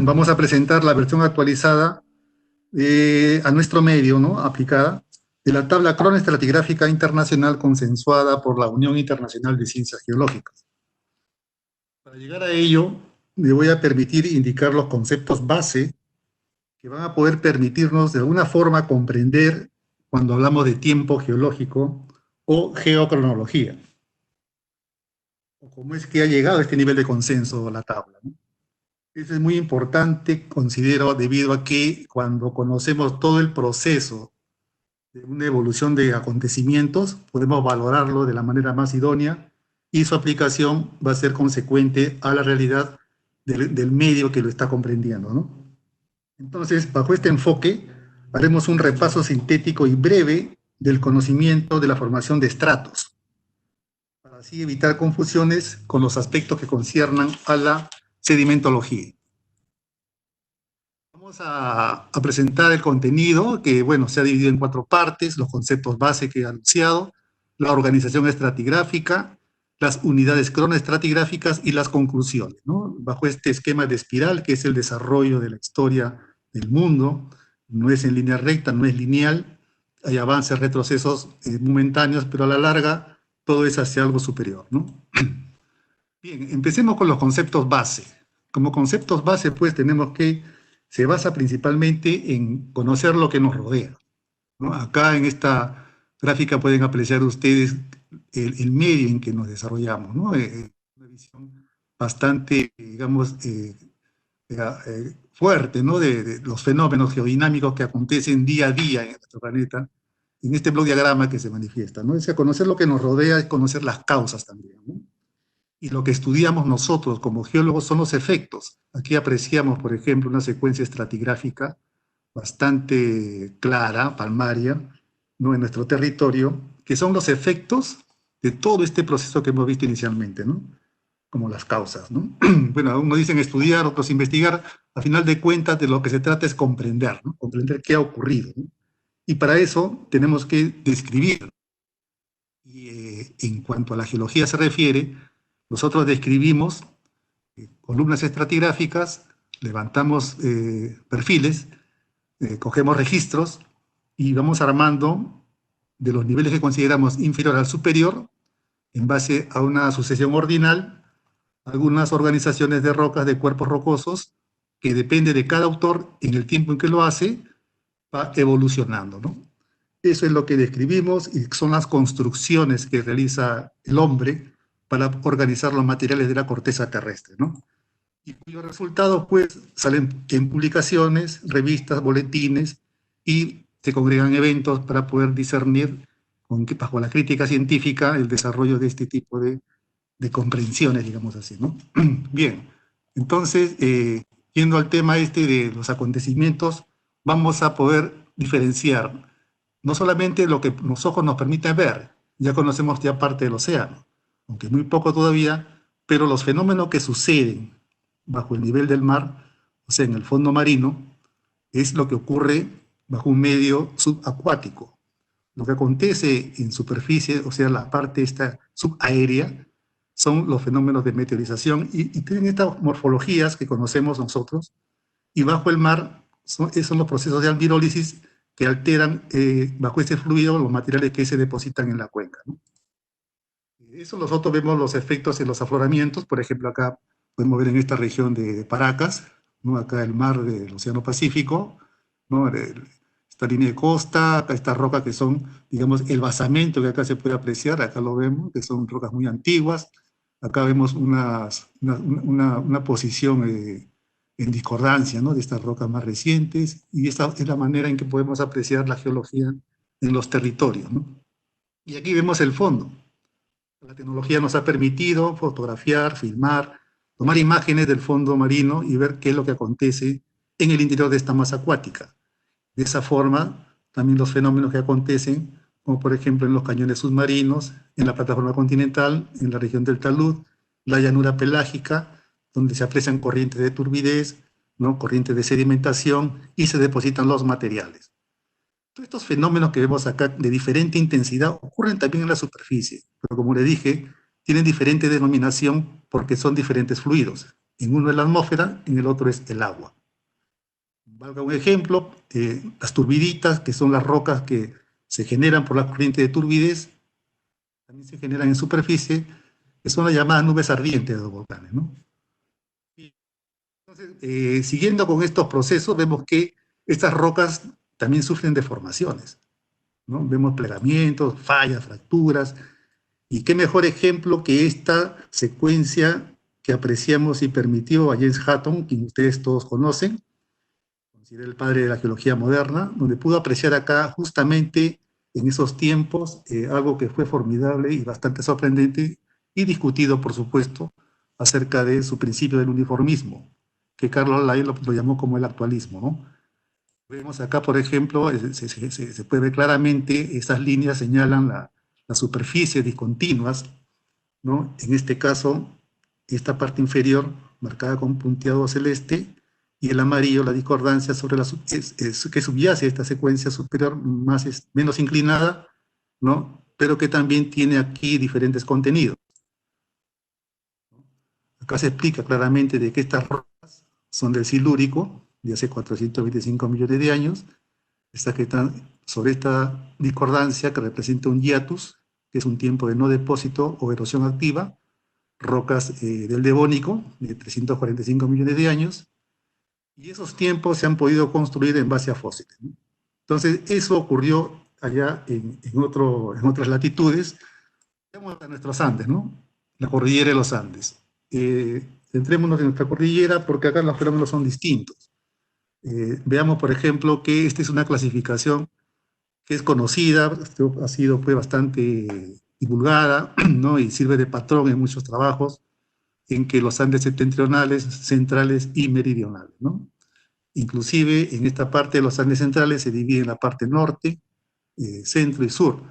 Vamos a presentar la versión actualizada a nuestro medio, ¿no? Aplicada, de la tabla cronoestratigráfica internacional consensuada por la Unión Internacional de Ciencias Geológicas. Para llegar a ello, me voy a permitir indicar los conceptos base que van a poder permitirnos de alguna forma comprender cuando hablamos de tiempo geológico o geocronología, o cómo es que ha llegado a este nivel de consenso la tabla, ¿no? Eso es muy importante, considero, debido a que cuando conocemos todo el proceso de una evolución de acontecimientos, podemos valorarlo de la manera más idónea y su aplicación va a ser consecuente a la realidad del medio que lo está comprendiendo, ¿no? Entonces, bajo este enfoque, haremos un repaso sintético y breve del conocimiento de la formación de estratos, para así evitar confusiones con los aspectos que conciernan a la sedimentología. Vamos a presentar el contenido que, bueno, se ha dividido en 4 partes: los conceptos base que he anunciado, la organización estratigráfica, las unidades cronoestratigráficas y las conclusiones, ¿no? Bajo este esquema de espiral, que es el desarrollo de la historia del mundo, no es en línea recta, no es lineal, hay avances, retrocesos momentáneos, pero a la larga todo es hacia algo superior, ¿no? Bien, empecemos con los conceptos base. Como conceptos base, pues tenemos que se basa principalmente en conocer lo que nos rodea, ¿no? Acá en esta gráfica pueden apreciar ustedes el medio en que nos desarrollamos, ¿no? Una visión bastante, digamos, fuerte, ¿no? De los fenómenos geodinámicos que acontecen día a día en nuestro planeta, en este bloque diagrama que se manifiesta, ¿no? O sea, conocer lo que nos rodea es conocer las causas también, ¿no? Y lo que estudiamos nosotros como geólogos son los efectos. Aquí apreciamos, por ejemplo, una secuencia estratigráfica bastante clara, palmaria, ¿no? En nuestro territorio, que son los efectos de todo este proceso que hemos visto inicialmente, ¿no? Como las causas, ¿no? Bueno, unos dicen estudiar, otros investigar. A final de cuentas, de lo que se trata es comprender, ¿no? Comprender qué ha ocurrido, ¿no? Y para eso tenemos que describir. Y en cuanto a la geología se refiere, nosotros describimos columnas estratigráficas, levantamos perfiles, cogemos registros y vamos armando de los niveles que consideramos inferior al superior, en base a una sucesión ordinal, algunas organizaciones de rocas, de cuerpos rocosos, que depende de cada autor en el tiempo en que lo hace, va evolucionando, ¿no? Eso es lo que describimos y son las construcciones que realiza el hombre para organizar los materiales de la corteza terrestre, ¿no? Y cuyos resultados, pues, salen en publicaciones, revistas, boletines, y se congregan eventos para poder discernir, bajo la crítica científica, el desarrollo de este tipo de comprensiones, digamos así, ¿no? Bien, entonces, yendo al tema este de los acontecimientos, vamos a poder diferenciar no solamente lo que los ojos nos permiten ver, ya conocemos ya parte del océano, aunque muy poco todavía, pero los fenómenos que suceden bajo el nivel del mar, o sea, en el fondo marino, es lo que ocurre bajo un medio subacuático. Lo que acontece en superficie, o sea, la parte esta subaérea, son los fenómenos de meteorización y tienen estas morfologías que conocemos nosotros, y bajo el mar son los procesos de almirólisis que alteran bajo ese fluido los materiales que se depositan en la cuenca, ¿no? Eso nosotros vemos los efectos en los afloramientos. Por ejemplo, acá podemos ver en esta región de Paracas, ¿no? Acá el mar del Océano Pacífico, ¿no? Esta línea de costa, acá estas rocas que son, digamos, el basamento que acá se puede apreciar, acá lo vemos, que son rocas muy antiguas. Acá vemos una posición en discordancia, ¿no? De estas rocas más recientes, y esta es la manera en que podemos apreciar la geología en los territorios, ¿no? Y aquí vemos el fondo. La tecnología nos ha permitido fotografiar, filmar, tomar imágenes del fondo marino y ver qué es lo que acontece en el interior de esta masa acuática. De esa forma, también los fenómenos que acontecen, como por ejemplo en los cañones submarinos, en la plataforma continental, en la región del talud, la llanura pelágica, donde se aprecian corrientes de turbidez, ¿no? Corrientes de sedimentación y se depositan los materiales. Todos estos fenómenos que vemos acá de diferente intensidad ocurren también en la superficie, pero como le dije, tienen diferente denominación porque son diferentes fluidos. En uno es la atmósfera, en el otro es el agua. Valga un ejemplo, las turbiditas, que son las rocas que se generan por la corriente de turbidez, también se generan en superficie, que son las llamadas nubes ardientes de los volcanes, ¿no? Entonces, siguiendo con estos procesos, vemos que estas rocas también sufren deformaciones, ¿no? Vemos plegamientos, fallas, fracturas, y qué mejor ejemplo que esta secuencia que apreciamos y permitió a James Hutton, quien ustedes todos conocen, considera el padre de la geología moderna, donde pudo apreciar acá justamente en esos tiempos algo que fue formidable y bastante sorprendente y discutido, por supuesto, acerca de su principio del uniformismo, que Carlos Lay lo llamó como el actualismo, ¿no? Vemos acá, por ejemplo, se puede ver claramente, esas líneas señalan las superficies discontinuas, ¿no? En este caso, esta parte inferior marcada con punteado celeste y el amarillo, la discordancia sobre que subyace esta secuencia superior menos inclinada, ¿no? Pero que también tiene aquí diferentes contenidos. Acá se explica claramente de que estas rocas son del Silúrico, de hace 425 millones de años, estas que están sobre esta discordancia que representa un hiatus, que es un tiempo de no depósito o erosión activa, rocas del Devónico, de 345 millones de años, y esos tiempos se han podido construir en base a fósiles, ¿no? Entonces, eso ocurrió allá en otras latitudes. Vamos a nuestros Andes, ¿no? La cordillera de los Andes. Centrémonos en nuestra cordillera porque acá los fenómenos son distintos. Veamos, por ejemplo, que esta es una clasificación que es conocida, ha sido pues, bastante divulgada, ¿no? Y sirve de patrón en muchos trabajos, en que los Andes septentrionales, centrales y meridionales, ¿no? Inclusive en esta parte de los Andes centrales se divide en la parte norte, centro y sur.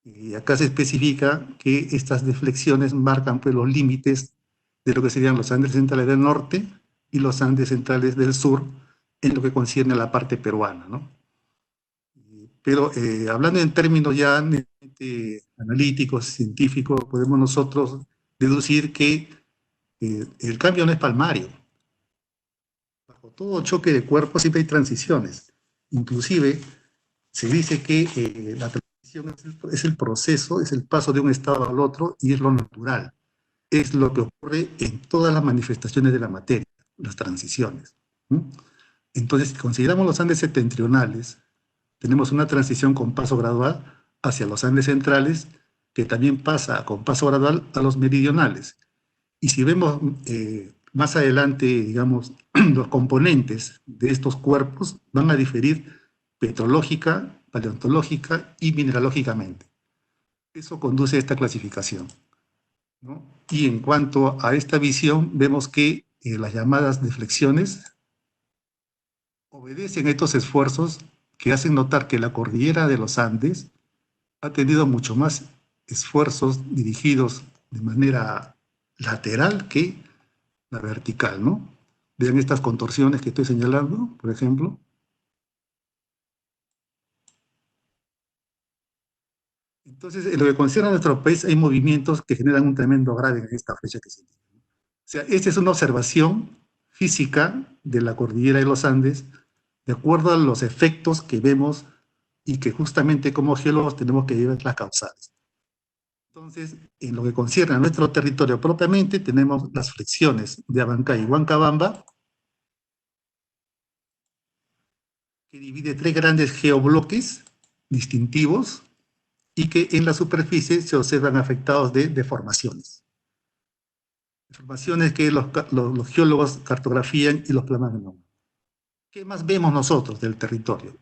Y acá se especifica que estas deflexiones marcan pues, los límites de lo que serían los Andes centrales del norte y los Andes centrales del sur en lo que concierne a la parte peruana, ¿no? Pero hablando en términos ya analíticos, científicos, podemos nosotros deducir que el cambio no es palmario. Bajo todo choque de cuerpos siempre hay transiciones. Inclusive se dice que la transición es el proceso, es el paso de un estado al otro y es lo natural. Es lo que ocurre en todas las manifestaciones de la materia, las transiciones. ¿No? Entonces, si consideramos los Andes septentrionales, tenemos una transición con paso gradual hacia los Andes centrales, que también pasa con paso gradual a los meridionales. Y si vemos más adelante, digamos, los componentes de estos cuerpos van a diferir petrológica, paleontológica y mineralógicamente. Eso conduce a esta clasificación, ¿no? Y en cuanto a esta visión, vemos que las llamadas deflexiones obedecen a estos esfuerzos que hacen notar que la cordillera de los Andes ha tenido mucho más esfuerzos dirigidos de manera lateral que la vertical, ¿no? Vean estas contorsiones que estoy señalando, por ejemplo. Entonces, en lo que concierne a nuestro país, hay movimientos que generan un tremendo agravio en esta fecha que se tiene. O sea, esta es una observación física de la cordillera de los Andes, de acuerdo a los efectos que vemos y que justamente como geólogos tenemos que ver las causales. Entonces, en lo que concierne a nuestro territorio propiamente, tenemos las flexiones de Abancay y Huancabamba, que divide tres grandes geobloques distintivos y que en la superficie se observan afectados de deformaciones. Deformaciones que los geólogos cartografían y los plasman en mapa. ¿Qué más vemos nosotros del territorio?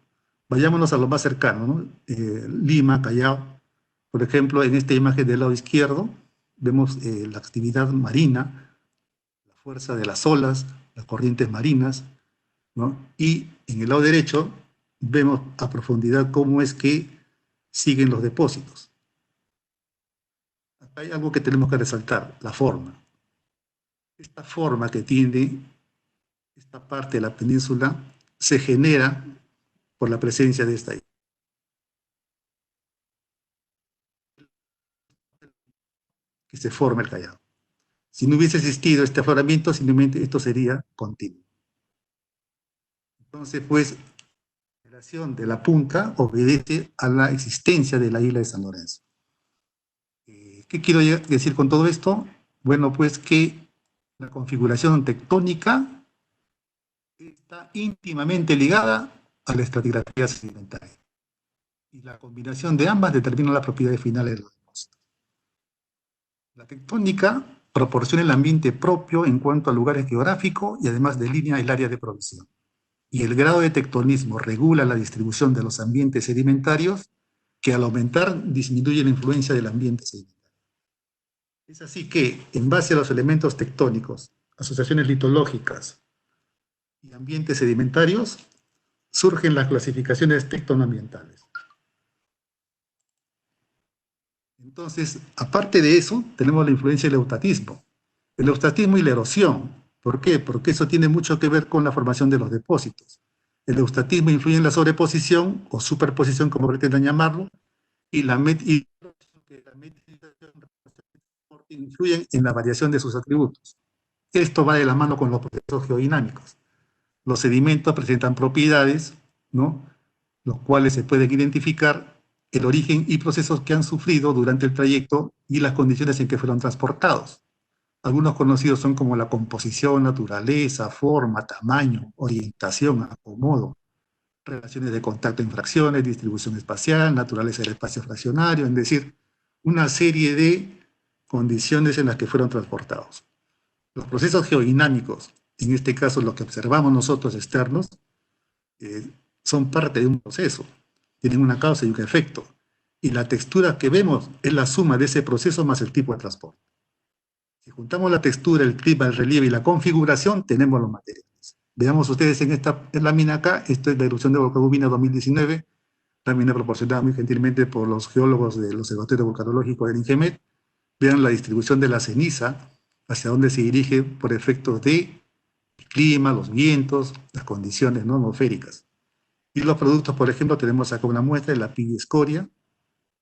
Vayámonos a lo más cercano, ¿no? Lima, Callao. Por ejemplo, en esta imagen del lado izquierdo vemos la actividad marina, la fuerza de las olas, las corrientes marinas, ¿no? Y en el lado derecho vemos a profundidad cómo es que siguen los depósitos. Acá hay algo que tenemos que resaltar, la forma. Esta forma que tiene esta parte de la península se genera por la presencia de esta isla, que se forma el Callao. Si no hubiese existido este afloramiento, simplemente esto sería continuo. Entonces, pues, la relación de la punta obedece a la existencia de la isla de San Lorenzo. ¿Qué quiero decir con todo esto? Bueno, pues que la configuración tectónica está íntimamente ligada a la estratigrafía sedimentaria. Y la combinación de ambas determina las propiedades finales de los depósitos. La tectónica proporciona el ambiente propio en cuanto a lugares geográficos y además delinea el área de provisión. Y el grado de tectonismo regula la distribución de los ambientes sedimentarios, que al aumentar disminuye la influencia del ambiente sedimentario. Es así que, en base a los elementos tectónicos, asociaciones litológicas y ambientes sedimentarios, surgen las clasificaciones tectonoambientales. Entonces, aparte de eso, tenemos la influencia del eustatismo. El eustatismo y la erosión. ¿Por qué? Porque eso tiene mucho que ver con la formación de los depósitos. El eustatismo influye en la sobreposición o superposición, como pretendan llamarlo, y la influyen en la variación de sus atributos. Esto va de la mano con los procesos geodinámicos. Los sedimentos presentan propiedades, ¿no?, los cuales se pueden identificar el origen y procesos que han sufrido durante el trayecto y las condiciones en que fueron transportados. Algunos conocidos son como la composición, naturaleza, forma, tamaño, orientación, acomodo, relaciones de contacto en fracciones, distribución espacial, naturaleza del espacio fraccionario, es decir, una serie de condiciones en las que fueron transportados. Los procesos geodinámicos, en este caso los que observamos nosotros externos, son parte de un proceso, tienen una causa y un efecto, y la textura que vemos es la suma de ese proceso más el tipo de transporte. Si juntamos la textura, el clima, el relieve y la configuración, tenemos los materiales. Veamos ustedes en esta lámina acá, esto es la erupción de Volcán Ubina 2019, lámina proporcionada muy gentilmente por los geólogos del Observatorio Volcanológico del INGEMET. Vean la distribución de la ceniza, hacia dónde se dirige por efectos de clima, los vientos, las condiciones, ¿no?, atmosféricas. Y los productos, por ejemplo, tenemos acá una muestra de la pila escoria,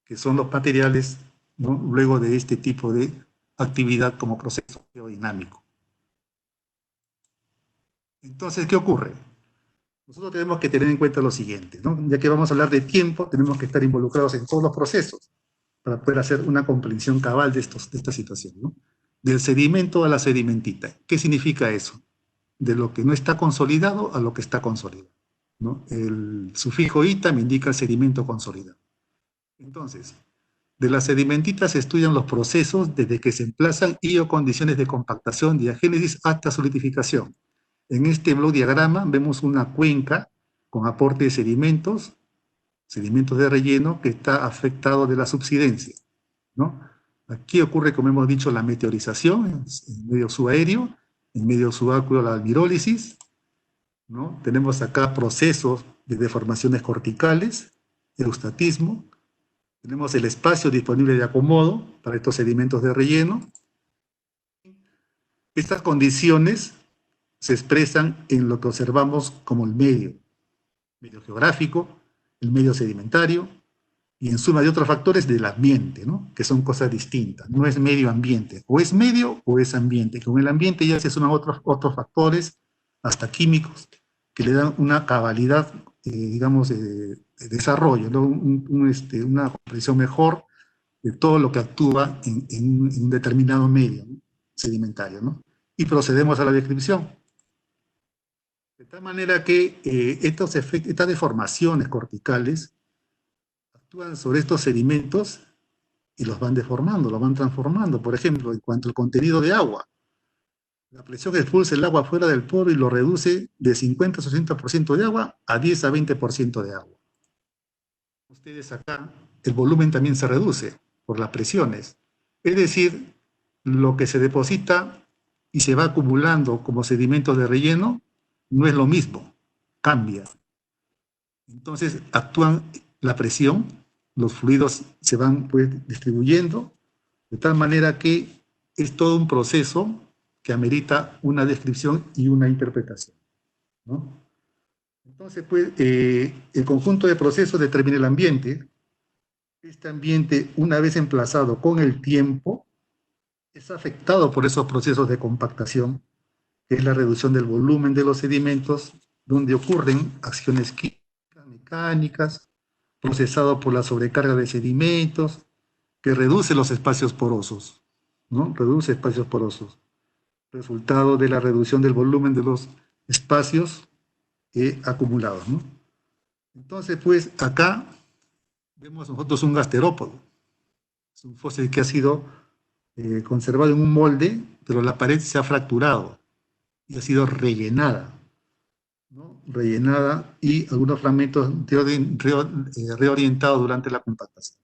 que son los materiales, ¿no?, luego de este tipo de actividad como proceso geodinámico. Entonces, ¿qué ocurre? Nosotros tenemos que tener en cuenta lo siguiente, ¿no? Ya que vamos a hablar de tiempo, tenemos que estar involucrados en todos los procesos para poder hacer una comprensión cabal de esta situación, ¿no? Del sedimento a la sedimentita. ¿Qué significa eso? De lo que no está consolidado a lo que está consolidado, ¿no? El sufijo ita me indica el sedimento consolidado. Entonces, de las sedimentitas se estudian los procesos desde que se emplazan y o condiciones de compactación, diagénesis, hasta solidificación. En este bloque diagrama vemos una cuenca con aporte de sedimentos de relleno que está afectado de la subsidencia, ¿no? Aquí ocurre, como hemos dicho, la meteorización en medio subaéreo, en medio subacuo la almirólisis, ¿no? Tenemos acá procesos de deformaciones corticales, eustatismo, tenemos el espacio disponible de acomodo para estos sedimentos de relleno. Estas condiciones se expresan en lo que observamos como el medio geográfico, el medio sedimentario, y en suma de otros factores del ambiente, ¿no?, que son cosas distintas. No es medio ambiente, o es medio o es ambiente. Con el ambiente ya se suman otros factores, hasta químicos, que le dan una cabalidad, digamos, de desarrollo, ¿no?, una comprensión mejor de todo lo que actúa en un determinado medio, ¿no?, sedimentario, ¿no? Y procedemos a la descripción. De tal manera que estas deformaciones corticales actúan sobre estos sedimentos y los van deformando, los van transformando. Por ejemplo, en cuanto al contenido de agua, la presión expulsa el agua fuera del poro y lo reduce de 50 a 60% de agua a 10 a 20% de agua. Ustedes acá, el volumen también se reduce por las presiones. Es decir, lo que se deposita y se va acumulando como sedimentos de relleno no es lo mismo, cambia. Entonces actúan la presión, los fluidos se van, pues, distribuyendo, de tal manera que es todo un proceso que amerita una descripción y una interpretación, ¿no? Entonces, pues, el conjunto de procesos determina el ambiente. Este ambiente, una vez emplazado con el tiempo, es afectado por esos procesos de compactación, que es la reducción del volumen de los sedimentos, donde ocurren acciones químicas, mecánicas, procesado por la sobrecarga de sedimentos, que reduce los espacios porosos, ¿no? Reduce espacios porosos, resultado de la reducción del volumen de los espacios acumulados, ¿no? Entonces, pues, acá vemos nosotros un gasterópodo. Es un fósil que ha sido conservado en un molde, pero la pared se ha fracturado y ha sido rellenada, ¿no? Rellenada y algunos fragmentos reorientados durante la compactación.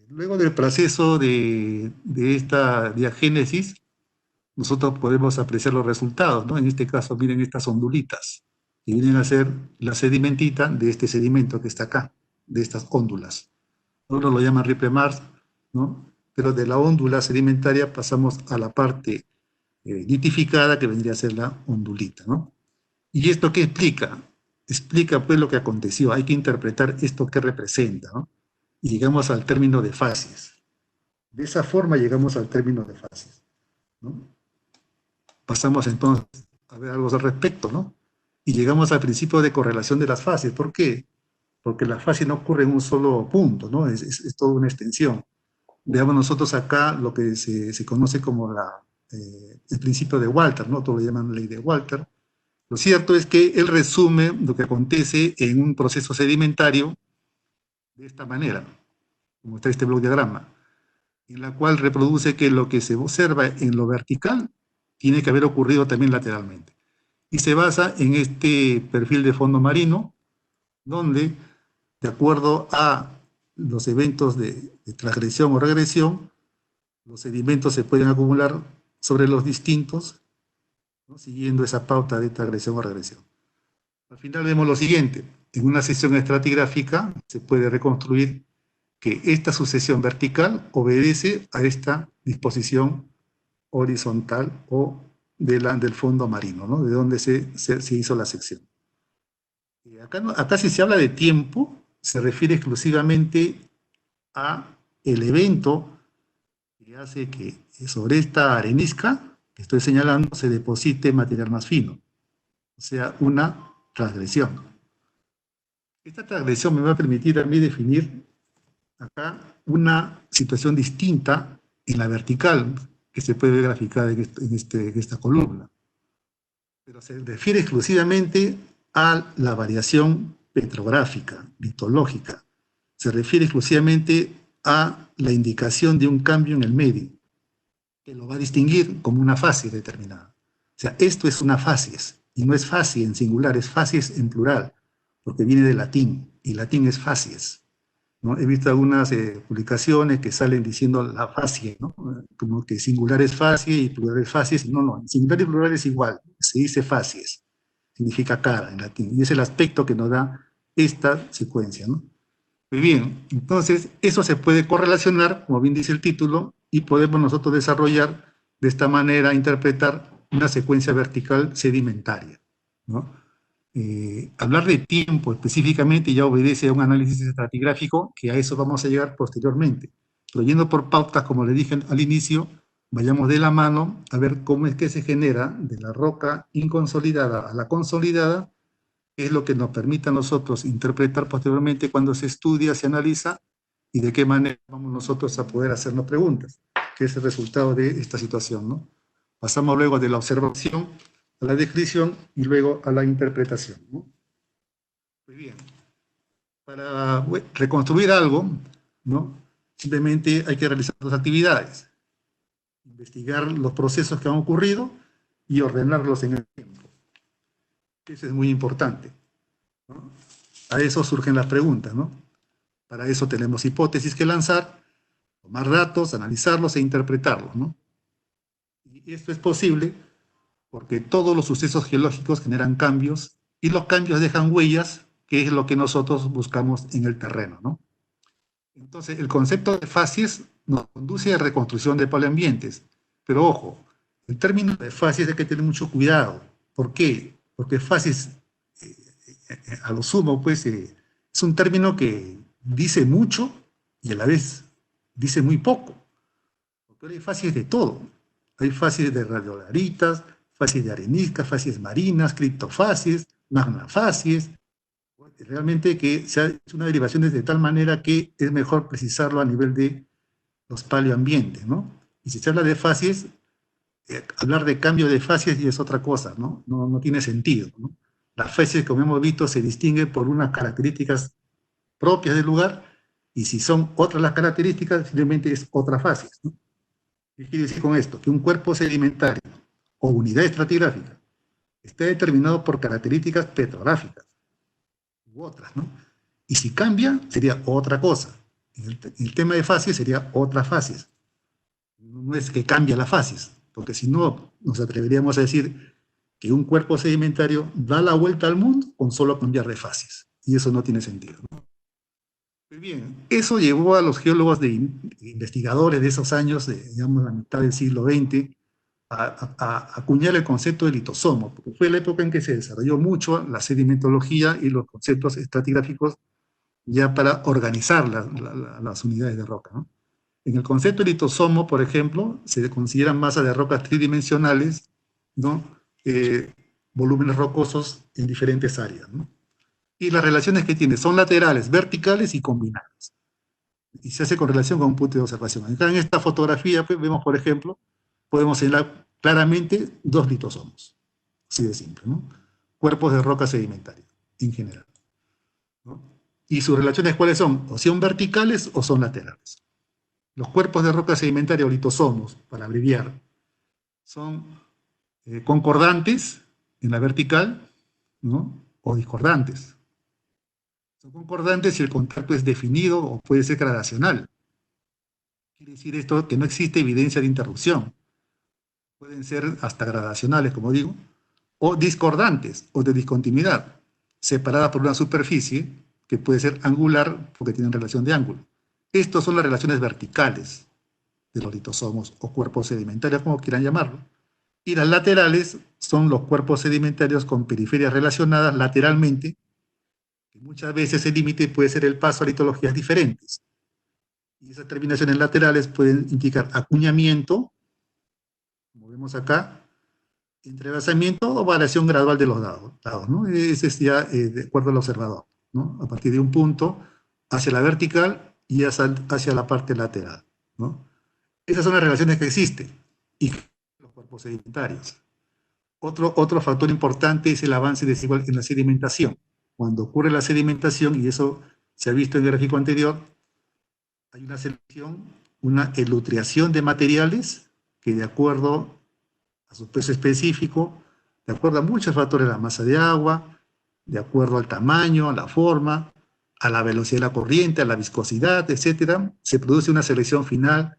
Luego del proceso de esta diagénesis, nosotros podemos apreciar los resultados, ¿no? En este caso, miren estas ondulitas, que vienen a ser la sedimentita de este sedimento que está acá, de estas óndulas. Algunos lo llaman ripple marks, ¿no? Pero de la óndula sedimentaria pasamos a la parte litificada, que vendría a ser la ondulita, ¿no? ¿Y esto qué explica? Explica pues lo que aconteció. Hay que interpretar esto que representa, ¿no? Y llegamos al término de fases. De esa forma llegamos al término de fases, ¿no? Pasamos entonces a ver algo al respecto, ¿no? Y llegamos al principio de correlación de las fases. ¿Por qué? Porque la fase no ocurre en un solo punto, ¿no? Es toda una extensión. Veamos nosotros acá lo que se conoce como el principio de Walter, ¿no? Todos lo llaman ley de Walter. Lo cierto es que él resume lo que acontece en un proceso sedimentario de esta manera, como está este bloque diagrama, en la cual reproduce que lo que se observa en lo vertical tiene que haber ocurrido también lateralmente. Y se basa en este perfil de fondo marino, donde, de acuerdo a los eventos de transgresión o regresión, los sedimentos se pueden acumular sobre los distintos, ¿no? Siguiendo esa pauta de transgresión o regresión. Al final vemos lo siguiente: en una sección estratigráfica se puede reconstruir que esta sucesión vertical obedece a esta disposición horizontal o del fondo marino, ¿no? De donde se hizo la sección. Acá si se habla de tiempo, se refiere exclusivamente a el evento que hace que sobre esta arenisca que estoy señalando se deposite material más fino, o sea, una transgresión. Esta transgresión me va a permitir a mí definir acá una situación distinta en la vertical que se puede ver graficada en esta columna, pero se refiere exclusivamente a la variación petrográfica, litológica. Se refiere exclusivamente a la indicación de un cambio en el medio, que lo va a distinguir como una fase determinada. O sea, esto es una facies, y no es facie en singular, es facies en plural, porque viene del latín, y latín es facies, ¿no? He visto algunas publicaciones que salen diciendo la facie, ¿no? Como que singular es facie y plural es facies. No, no, singular y plural es igual, se dice facies, significa cara en latín, y es el aspecto que nos da esta secuencia, ¿no? Muy bien, entonces eso se puede correlacionar, como bien dice el título, y podemos nosotros desarrollar de esta manera, interpretar una secuencia vertical sedimentaria, ¿no? Hablar de tiempo específicamente ya obedece a un análisis estratigráfico, que a eso vamos a llegar posteriormente. Pero yendo por pautas, como le dije al inicio, vayamos de la mano a ver cómo es que se genera de la roca inconsolidada a la consolidada, que es lo que nos permite a nosotros interpretar posteriormente cuando se estudia, se analiza, y de qué manera vamos nosotros a poder hacernos preguntas, que es el resultado de esta situación, ¿no? Pasamos luego de la observación a la descripción y luego a la interpretación, ¿no? Muy bien. Para reconstruir algo, ¿no? Simplemente hay que realizar dos actividades: investigar los procesos que han ocurrido y ordenarlos en el tiempo. Eso es muy importante, ¿no? A eso surgen las preguntas, ¿no? Para eso tenemos hipótesis que lanzar, tomar datos, analizarlos e interpretarlos, ¿no? Y esto es posible porque todos los sucesos geológicos generan cambios, y los cambios dejan huellas, que es lo que nosotros buscamos en el terreno, ¿no? Entonces, el concepto de facies nos conduce a reconstrucción de paleoambientes. Pero ojo, el término de facies hay que tener mucho cuidado. ¿Por qué? Porque facies, a lo sumo, pues, es un término que dice mucho y a la vez dice muy poco. Pero hay facies de todo. Hay facies de radiolaritas, facies de areniscas, facies marinas, criptofacies, magmafacies. Realmente que se ha hecho una derivación de tal manera que es mejor precisarlo a nivel de los paleoambientes, ¿no? Y si se habla de facies, hablar de cambio de facies ya es otra cosa, ¿no? No tiene sentido, ¿no? Las facies, como hemos visto, se distinguen por unas características propias del lugar, y si son otras las características, simplemente es otra fase, ¿no? ¿Qué quiere decir con esto? Que un cuerpo sedimentario o unidad estratigráfica está determinado por características petrográficas u otras, ¿no? Y si cambia, sería otra cosa. En el tema de fases sería otras fases. No es que cambia las fases, porque si no, nos atreveríamos a decir que un cuerpo sedimentario da la vuelta al mundo con solo cambiar de fases. Y eso no tiene sentido, ¿no? Muy bien, eso llevó a los geólogos investigadores de esos años, de, digamos, la mitad del siglo XX, a acuñar el concepto de litosomo, porque fue la época en que se desarrolló mucho la sedimentología y los conceptos estratigráficos ya para organizar las unidades de roca, ¿no? En el concepto de litosomo, por ejemplo, se consideran masas de rocas tridimensionales, ¿no? Volúmenes rocosos en diferentes áreas, ¿no? Y las relaciones que tiene son laterales, verticales y combinadas. Y se hace con relación con un punto de observación. Acá en esta fotografía pues, vemos, por ejemplo, podemos señalar claramente dos litosomos. Así de simple, ¿no? Cuerpos de roca sedimentaria, en general, ¿no? Y sus relaciones, ¿cuáles son? O son verticales o son laterales. Los cuerpos de roca sedimentaria o litosomos, para abreviar, son concordantes en la vertical, ¿no? O discordantes. Son concordantes si el contacto es definido o puede ser gradacional. Quiere decir esto que no existe evidencia de interrupción. Pueden ser hasta gradacionales, como digo, o discordantes o de discontinuidad, separadas por una superficie que puede ser angular porque tienen relación de ángulo. Estas son las relaciones verticales de los litosomos o cuerpos sedimentarios, como quieran llamarlo. Y las laterales son los cuerpos sedimentarios con periferias relacionadas lateralmente, que muchas veces el límite puede ser el paso a litologías diferentes. Y esas terminaciones laterales pueden indicar acuñamiento, como vemos acá, entrelazamiento o variación gradual de los lados, ¿no? Ese es ya de acuerdo al observador, ¿no? A partir de un punto hacia la vertical y hacia la parte lateral, ¿no? Esas son las relaciones que existen y los cuerpos sedimentarios. Otro factor importante es el avance desigual en la sedimentación. Cuando ocurre la sedimentación, y eso se ha visto en el gráfico anterior, hay una selección, una elutriación de materiales que de acuerdo a su peso específico, de acuerdo a muchos factores, la masa de agua, de acuerdo al tamaño, a la forma, a la velocidad de la corriente, a la viscosidad, etcétera, se produce una selección final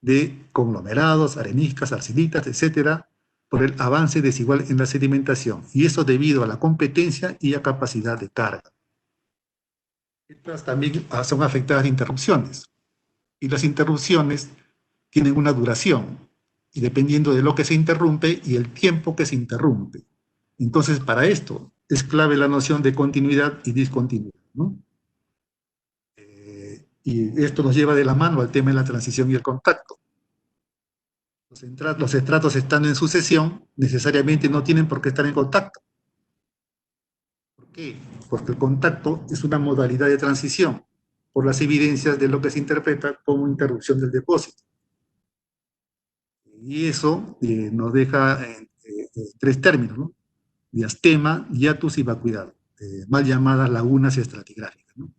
de conglomerados, areniscas, arcilitas, etcétera, por el avance desigual en la sedimentación, y eso debido a la competencia y a capacidad de carga. Estas también son afectadas de interrupciones, y las interrupciones tienen una duración, y dependiendo de lo que se interrumpe y el tiempo que se interrumpe. Entonces, para esto es clave la noción de continuidad y discontinuidad, ¿no? Y esto nos lleva de la mano al tema de la transición y el contacto. Los estratos estando en sucesión necesariamente no tienen por qué estar en contacto. ¿Por qué? Porque el contacto es una modalidad de transición por las evidencias de lo que se interpreta como interrupción del depósito. Y eso nos deja tres términos, ¿no? Diastema, hiatus y vacuidad, mal llamadas lagunas estratigráficas, ¿no?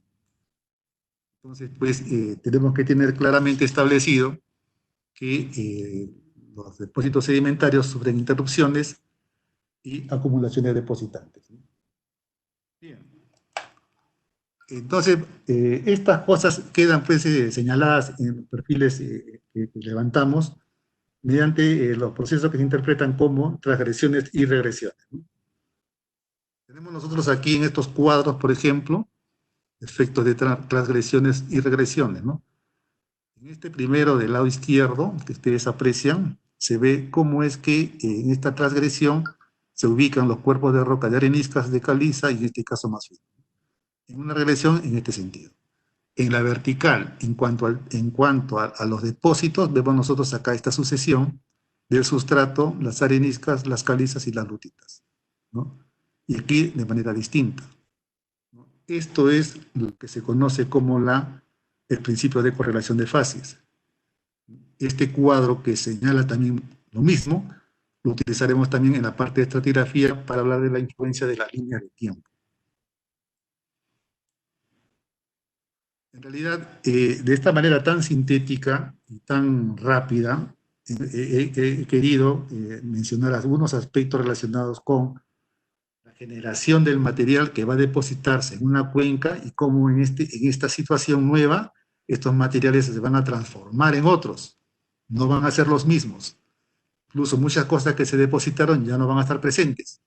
Entonces, pues, tenemos que tener claramente establecido que los depósitos sedimentarios sufren interrupciones y acumulaciones depositantes, ¿no? Bien. Entonces, estas cosas quedan pues, señaladas en los perfiles que levantamos mediante los procesos que se interpretan como transgresiones y regresiones, ¿no? Tenemos nosotros aquí en estos cuadros, por ejemplo, efectos de transgresiones y regresiones, ¿no? En este primero del lado izquierdo, que ustedes aprecian, se ve cómo es que en esta transgresión se ubican los cuerpos de roca de areniscas, de caliza y en este caso más fino. En una regresión en este sentido. En la vertical, en cuanto a los depósitos, vemos nosotros acá esta sucesión del sustrato, las areniscas, las calizas y las lutitas, ¿no? Y aquí de manera distinta, ¿no? Esto es lo que se conoce como el principio de correlación de fases. Este cuadro que señala también lo mismo, lo utilizaremos también en la parte de estratigrafía para hablar de la influencia de las líneas de tiempo. En realidad, de esta manera tan sintética y tan rápida, he querido mencionar algunos aspectos relacionados con la generación del material que va a depositarse en una cuenca y cómo en esta situación nueva estos materiales se van a transformar en otros, no van a ser los mismos. Incluso muchas cosas que se depositaron ya no van a estar presentes,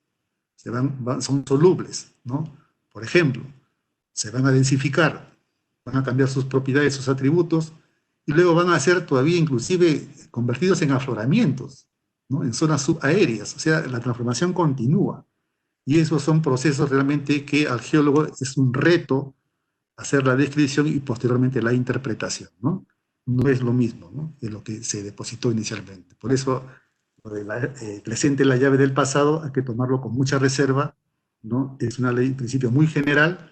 son solubles, ¿no? Por ejemplo, se van a densificar, van a cambiar sus propiedades, sus atributos, y luego van a ser todavía inclusive convertidos en afloramientos, ¿no? En zonas subaéreas, o sea, la transformación continúa. Y esos son procesos realmente que al geólogo es un reto hacer la descripción y posteriormente la interpretación, ¿no? No es lo mismo, ¿no?, que lo que se depositó inicialmente. Por eso, lo de presente la llave del pasado hay que tomarlo con mucha reserva, ¿no? Es una ley, en principio, muy general,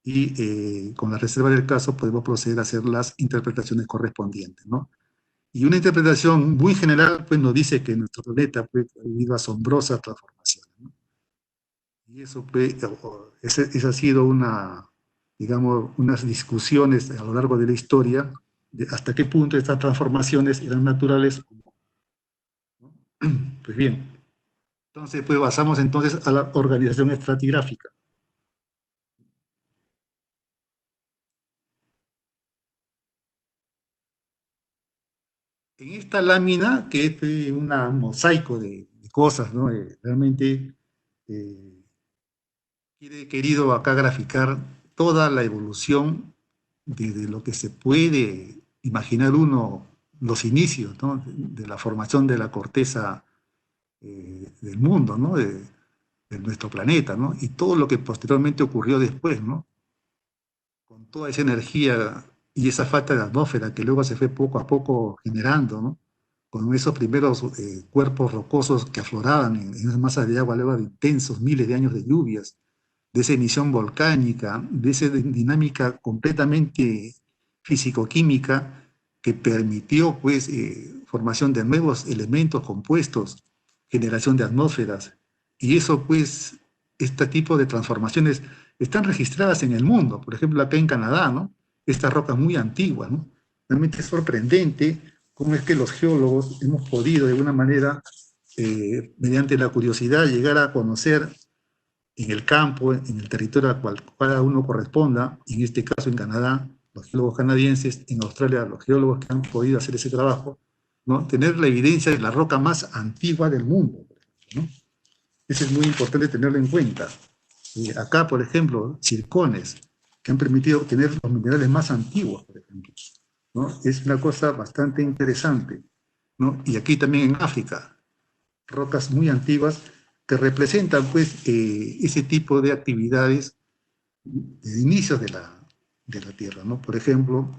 y con la reserva del caso podemos proceder a hacer las interpretaciones correspondientes, ¿no? Y una interpretación muy general pues nos dice que nuestro planeta pues, ha vivido asombrosas transformaciones, ¿no? Y eso pues, esa ha sido digamos, unas discusiones a lo largo de la historia de hasta qué punto estas transformaciones eran naturales, ¿no? Pues bien, entonces pues pasamos entonces a la organización estratigráfica. En esta lámina, que es un mosaico de cosas, ¿no? Realmente eh, he querido acá graficar toda la evolución desde lo que se puede imaginar uno, los inicios, ¿no?, de la formación de la corteza del mundo, ¿no?, de nuestro planeta, ¿no?, y todo lo que posteriormente ocurrió después, ¿no?, con toda esa energía y esa falta de atmósfera que luego se fue poco a poco generando, ¿no?, con esos primeros cuerpos rocosos que afloraban en esas masas de agua luego de intensos miles de años de lluvias, de esa emisión volcánica, de esa dinámica completamente físico-química que permitió pues formación de nuevos elementos compuestos, generación de atmósferas, y eso pues, este tipo de transformaciones están registradas en el mundo, por ejemplo acá en Canadá, ¿no? Esta roca muy antigua, ¿no? Realmente es sorprendente cómo es que los geólogos hemos podido de alguna manera, mediante la curiosidad, llegar a conocer en el campo, en el territorio al cual cada uno corresponda, en este caso en Canadá, los geólogos canadienses, en Australia, los geólogos que han podido hacer ese trabajo, ¿no?, tener la evidencia de la roca más antigua del mundo, ¿no? Eso es muy importante tenerlo en cuenta. Acá, por ejemplo, zircones, que han permitido obtener los minerales más antiguos, por ejemplo, ¿no? Es una cosa bastante interesante, ¿no? Y aquí también en África, rocas muy antiguas que representan pues ese tipo de actividades de inicios de la Tierra, ¿no? Por ejemplo,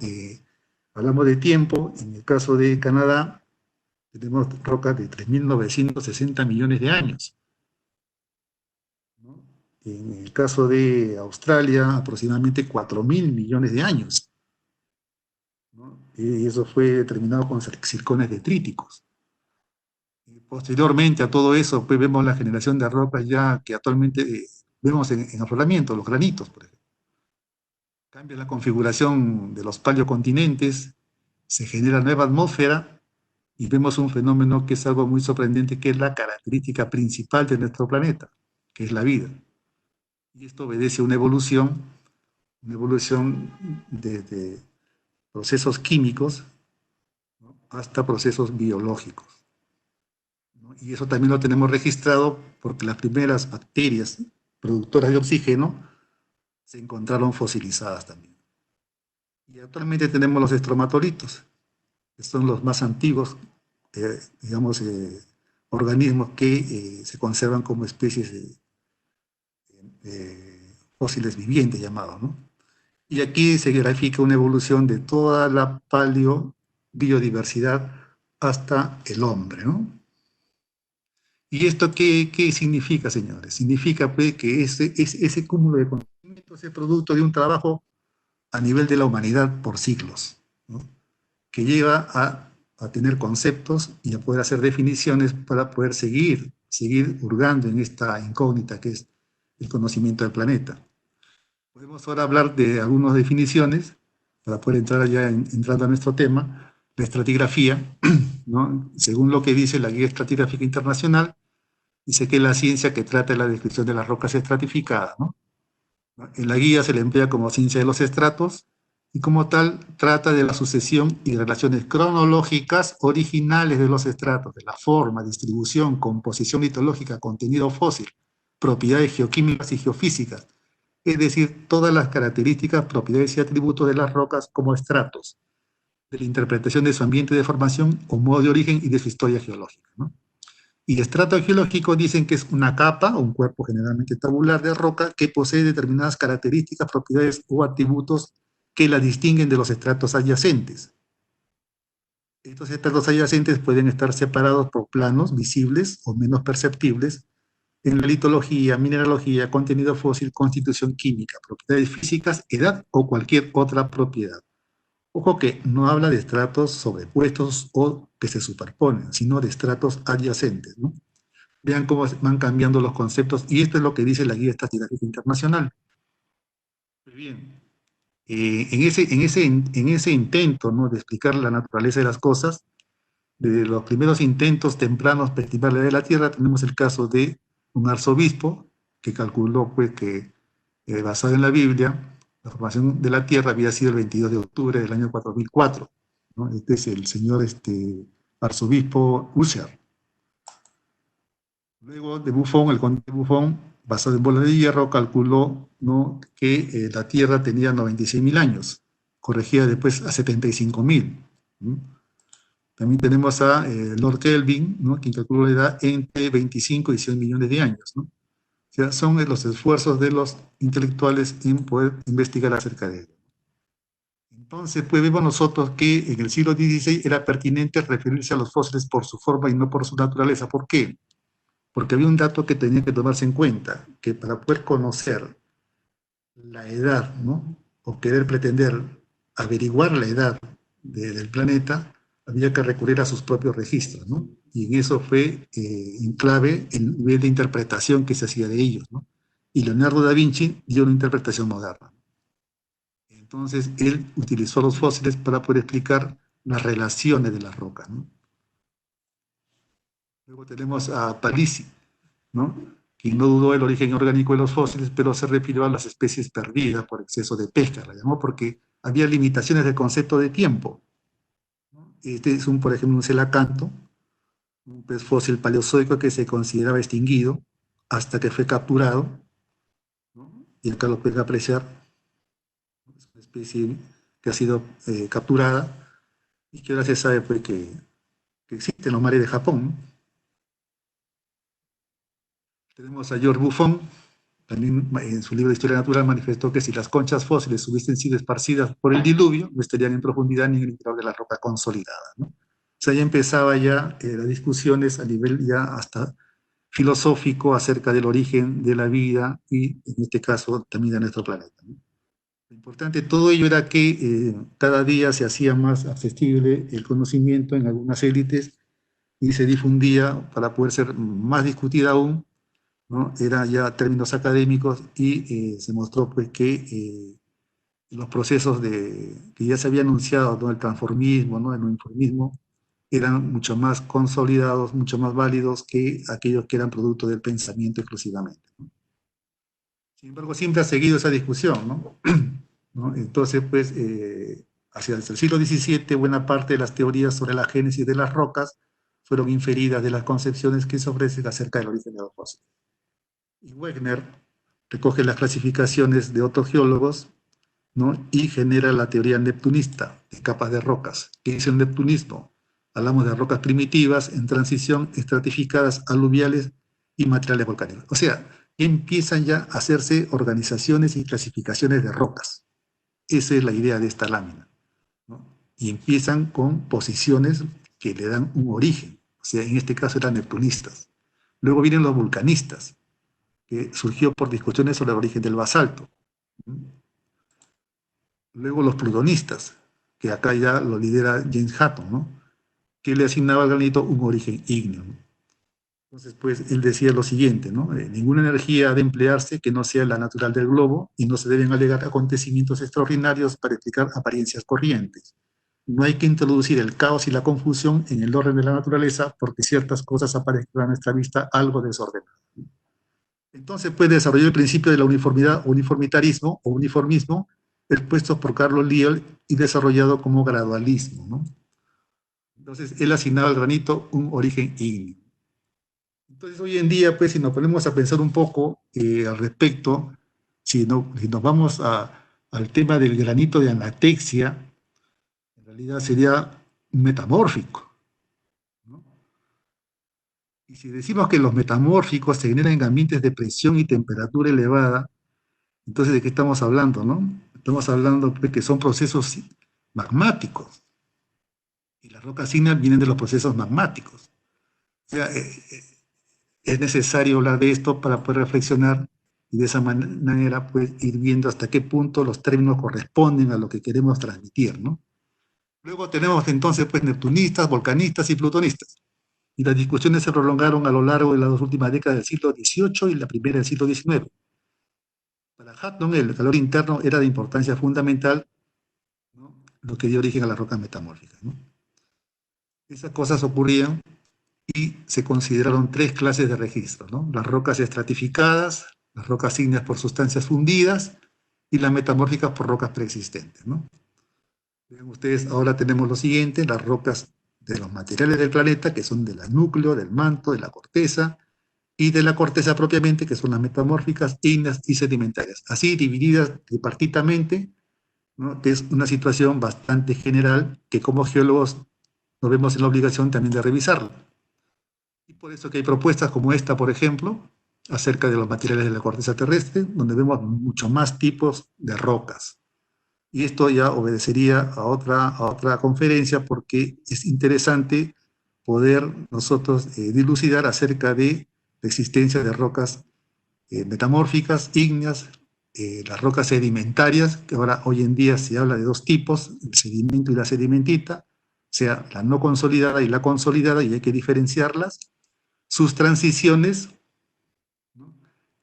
hablamos de tiempo, en el caso de Canadá tenemos rocas de 3.960 millones de años, ¿no? En el caso de Australia aproximadamente 4.000 millones de años, ¿no? Y eso fue determinado con circones detríticos. Posteriormente a todo eso, pues vemos la generación de rocas ya que actualmente vemos en afloramiento, los granitos, por ejemplo. Cambia la configuración de los paleocontinentes, se genera nueva atmósfera y vemos un fenómeno que es algo muy sorprendente, que es la característica principal de nuestro planeta, que es la vida. Y esto obedece a una evolución de procesos químicos, ¿no?, hasta procesos biológicos, ¿no? Y eso también lo tenemos registrado porque las primeras bacterias productoras de oxígeno se encontraron fosilizadas también. Y actualmente tenemos los estromatolitos, que son los más antiguos, digamos, organismos que se conservan como especies fósiles vivientes llamados, ¿no? Y aquí se grafica una evolución de toda la paleobiodiversidad hasta el hombre, ¿no? ¿Y esto qué significa, señores? Significa pues, que ese cúmulo de conocimientos es producto de un trabajo a nivel de la humanidad por siglos, ¿no? Que lleva a tener conceptos y a poder hacer definiciones para poder seguir hurgando en esta incógnita que es el conocimiento del planeta. Podemos ahora hablar de algunas definiciones para poder entrar ya entrando a nuestro tema. La estratigrafía, ¿no? Según lo que dice la Guía Estratigráfica Internacional, dice que es la ciencia que trata de la descripción de las rocas estratificadas, ¿no? En la guía se le emplea como ciencia de los estratos y como tal trata de la sucesión y relaciones cronológicas originales de los estratos, de la forma, distribución, composición litológica, contenido fósil, propiedades geoquímicas y geofísicas, es decir, todas las características, propiedades y atributos de las rocas como estratos, de la interpretación de su ambiente de formación o modo de origen y de su historia geológica, ¿no? Y estrato geológico dicen que es una capa o un cuerpo generalmente tabular de roca que posee determinadas características, propiedades o atributos que la distinguen de los estratos adyacentes. Estos estratos adyacentes pueden estar separados por planos visibles o menos perceptibles en la litología, mineralogía, contenido fósil, constitución química, propiedades físicas, edad o cualquier otra propiedad. Ojo que no habla de estratos sobrepuestos o que se superponen, sino de estratos adyacentes, ¿no? Vean cómo van cambiando los conceptos, y esto es lo que dice la Guía Estratigráfica Internacional. Muy bien. En ese intento, ¿no?, de explicar la naturaleza de las cosas, de los primeros intentos tempranos para estimar la edad de la Tierra, tenemos el caso de un arzobispo que calculó pues, que, basado en la Biblia, la formación de la Tierra había sido el 22 de octubre del año 4004, ¿no? Este es el señor arzobispo Usher. Luego de Buffon, el conde de Buffon, basado en bolas de hierro, calculó, ¿no?, que la Tierra tenía 96.000 años, corregida después a 75.000. También tenemos a Lord Kelvin, ¿no?, quien calculó la edad entre 25 y 100 millones de años, ¿no? O sea, son los esfuerzos de los intelectuales en poder investigar acerca de ello. Entonces, pues vemos nosotros que en el siglo XVI era pertinente referirse a los fósiles por su forma y no por su naturaleza. ¿Por qué? Porque había un dato que tenía que tomarse en cuenta, que para poder conocer la edad, ¿no?, o querer pretender averiguar la edad del planeta, había que recurrir a sus propios registros, ¿no? Y en eso fue en clave el nivel de interpretación que se hacía de ellos, ¿no? Y Leonardo da Vinci dio una interpretación moderna. Entonces, él utilizó los fósiles para poder explicar las relaciones de las rocas, ¿no? Luego tenemos a Palissy, ¿no?, quien no dudó del origen orgánico de los fósiles, pero se refirió a las especies perdidas por exceso de pesca, la llamó porque había limitaciones del concepto de tiempo. Este es, por ejemplo, un celacanto, un pez fósil paleozoico que se consideraba extinguido hasta que fue capturado, ¿no? Y acá lo pueden apreciar, es una especie que ha sido capturada y que ahora se sabe pues, que existe en los mares de Japón, ¿no? Tenemos a George Buffon, también en su libro de Historia Natural manifestó que si las conchas fósiles hubiesen sido esparcidas por el diluvio, no estarían en profundidad ni en el interior de la roca consolidada, ¿no? O sea, ya empezaba ya las discusiones a nivel ya hasta filosófico acerca del origen de la vida y, en este caso, también de nuestro planeta, ¿no? Lo importante de todo ello era que cada día se hacía más accesible el conocimiento en algunas élites y se difundía para poder ser más discutida aún, ¿no? Eran ya términos académicos y se mostró pues, que los procesos que ya se había anunciado, ¿no?, el transformismo, ¿no?, el informismo, eran mucho más consolidados, mucho más válidos que aquellos que eran producto del pensamiento exclusivamente, ¿no? Sin embargo, siempre ha seguido esa discusión, ¿no? ¿No? Entonces, pues, hacia el siglo XVII, buena parte de las teorías sobre la génesis de las rocas fueron inferidas de las concepciones que se ofrecen acerca del origen de los fósiles. Y Wegener recoge las clasificaciones de otros geólogos, ¿no?, y genera la teoría neptunista de capas de rocas. ¿Qué es el neptunismo? Hablamos de rocas primitivas en transición, estratificadas, aluviales y materiales volcánicos. O sea, empiezan ya a hacerse organizaciones y clasificaciones de rocas. esa es la idea de esta lámina, ¿no? Y empiezan con posiciones que le dan un origen, o sea, en este caso eran neptunistas. Luego vienen los vulcanistas, que surgió por discusiones sobre el origen del basalto. Luego los plutonistas, que acá ya lo lidera James Hutton, ¿no? Que le asignaba al granito un origen ígneo, ¿no? Entonces, pues, él decía lo siguiente, ¿no? Ninguna energía ha de emplearse que no sea la natural del globo y no se deben alegar acontecimientos extraordinarios para explicar apariencias corrientes. No hay que introducir el caos y la confusión en el orden de la naturaleza porque ciertas cosas aparezcan a nuestra vista algo desordenadas. Entonces, pues, desarrolló el principio de la uniformidad, uniformitarismo o uniformismo, expuesto por Carlos Lyell y desarrollado como gradualismo, ¿no? Entonces, él asignaba al granito un origen ígneo. Entonces, hoy en día, pues, si nos ponemos a pensar un poco al respecto, si nos vamos al tema del granito de anatexia, en realidad sería metamórfico, ¿no? Y si decimos que los metamórficos se generan en ambientes de presión y temperatura elevada, entonces, ¿de qué estamos hablando, no? Estamos hablando de que son procesos magmáticos, y las rocas ígneas vienen de los procesos magmáticos. O sea, es necesario hablar de esto para poder reflexionar y de esa manera pues ir viendo hasta qué punto los términos corresponden a lo que queremos transmitir, ¿no? Luego tenemos entonces pues neptunistas, volcanistas y plutonistas. Y las discusiones se prolongaron a lo largo de las dos últimas décadas del siglo XVIII y la primera del siglo XIX. Para Hutton el calor interno era de importancia fundamental, ¿no? Lo que dio origen a las rocas metamórficas, ¿no? Esas cosas ocurrían y se consideraron tres clases de registros, ¿no? Las rocas estratificadas, las rocas ígneas por sustancias fundidas y las metamórficas por rocas preexistentes, ¿no? Vean ustedes, ahora tenemos lo siguiente, las rocas de los materiales del planeta, que son del núcleo, del manto, de la corteza, y de la corteza propiamente, que son las metamórficas, ígneas y sedimentarias. Así divididas tripartitamente, ¿no? Que es una situación bastante general que como geólogos nos vemos en la obligación también de revisarla. Y por eso que hay propuestas como esta, por ejemplo, acerca de los materiales de la corteza terrestre, donde vemos mucho más tipos de rocas. Y esto ya obedecería a otra conferencia porque es interesante poder nosotros dilucidar acerca de la existencia de rocas metamórficas, ígneas, las rocas sedimentarias, que ahora hoy en día se habla de dos tipos, el sedimento y la sedimentita, o sea, la no consolidada y la consolidada, y hay que diferenciarlas, sus transiciones, ¿no?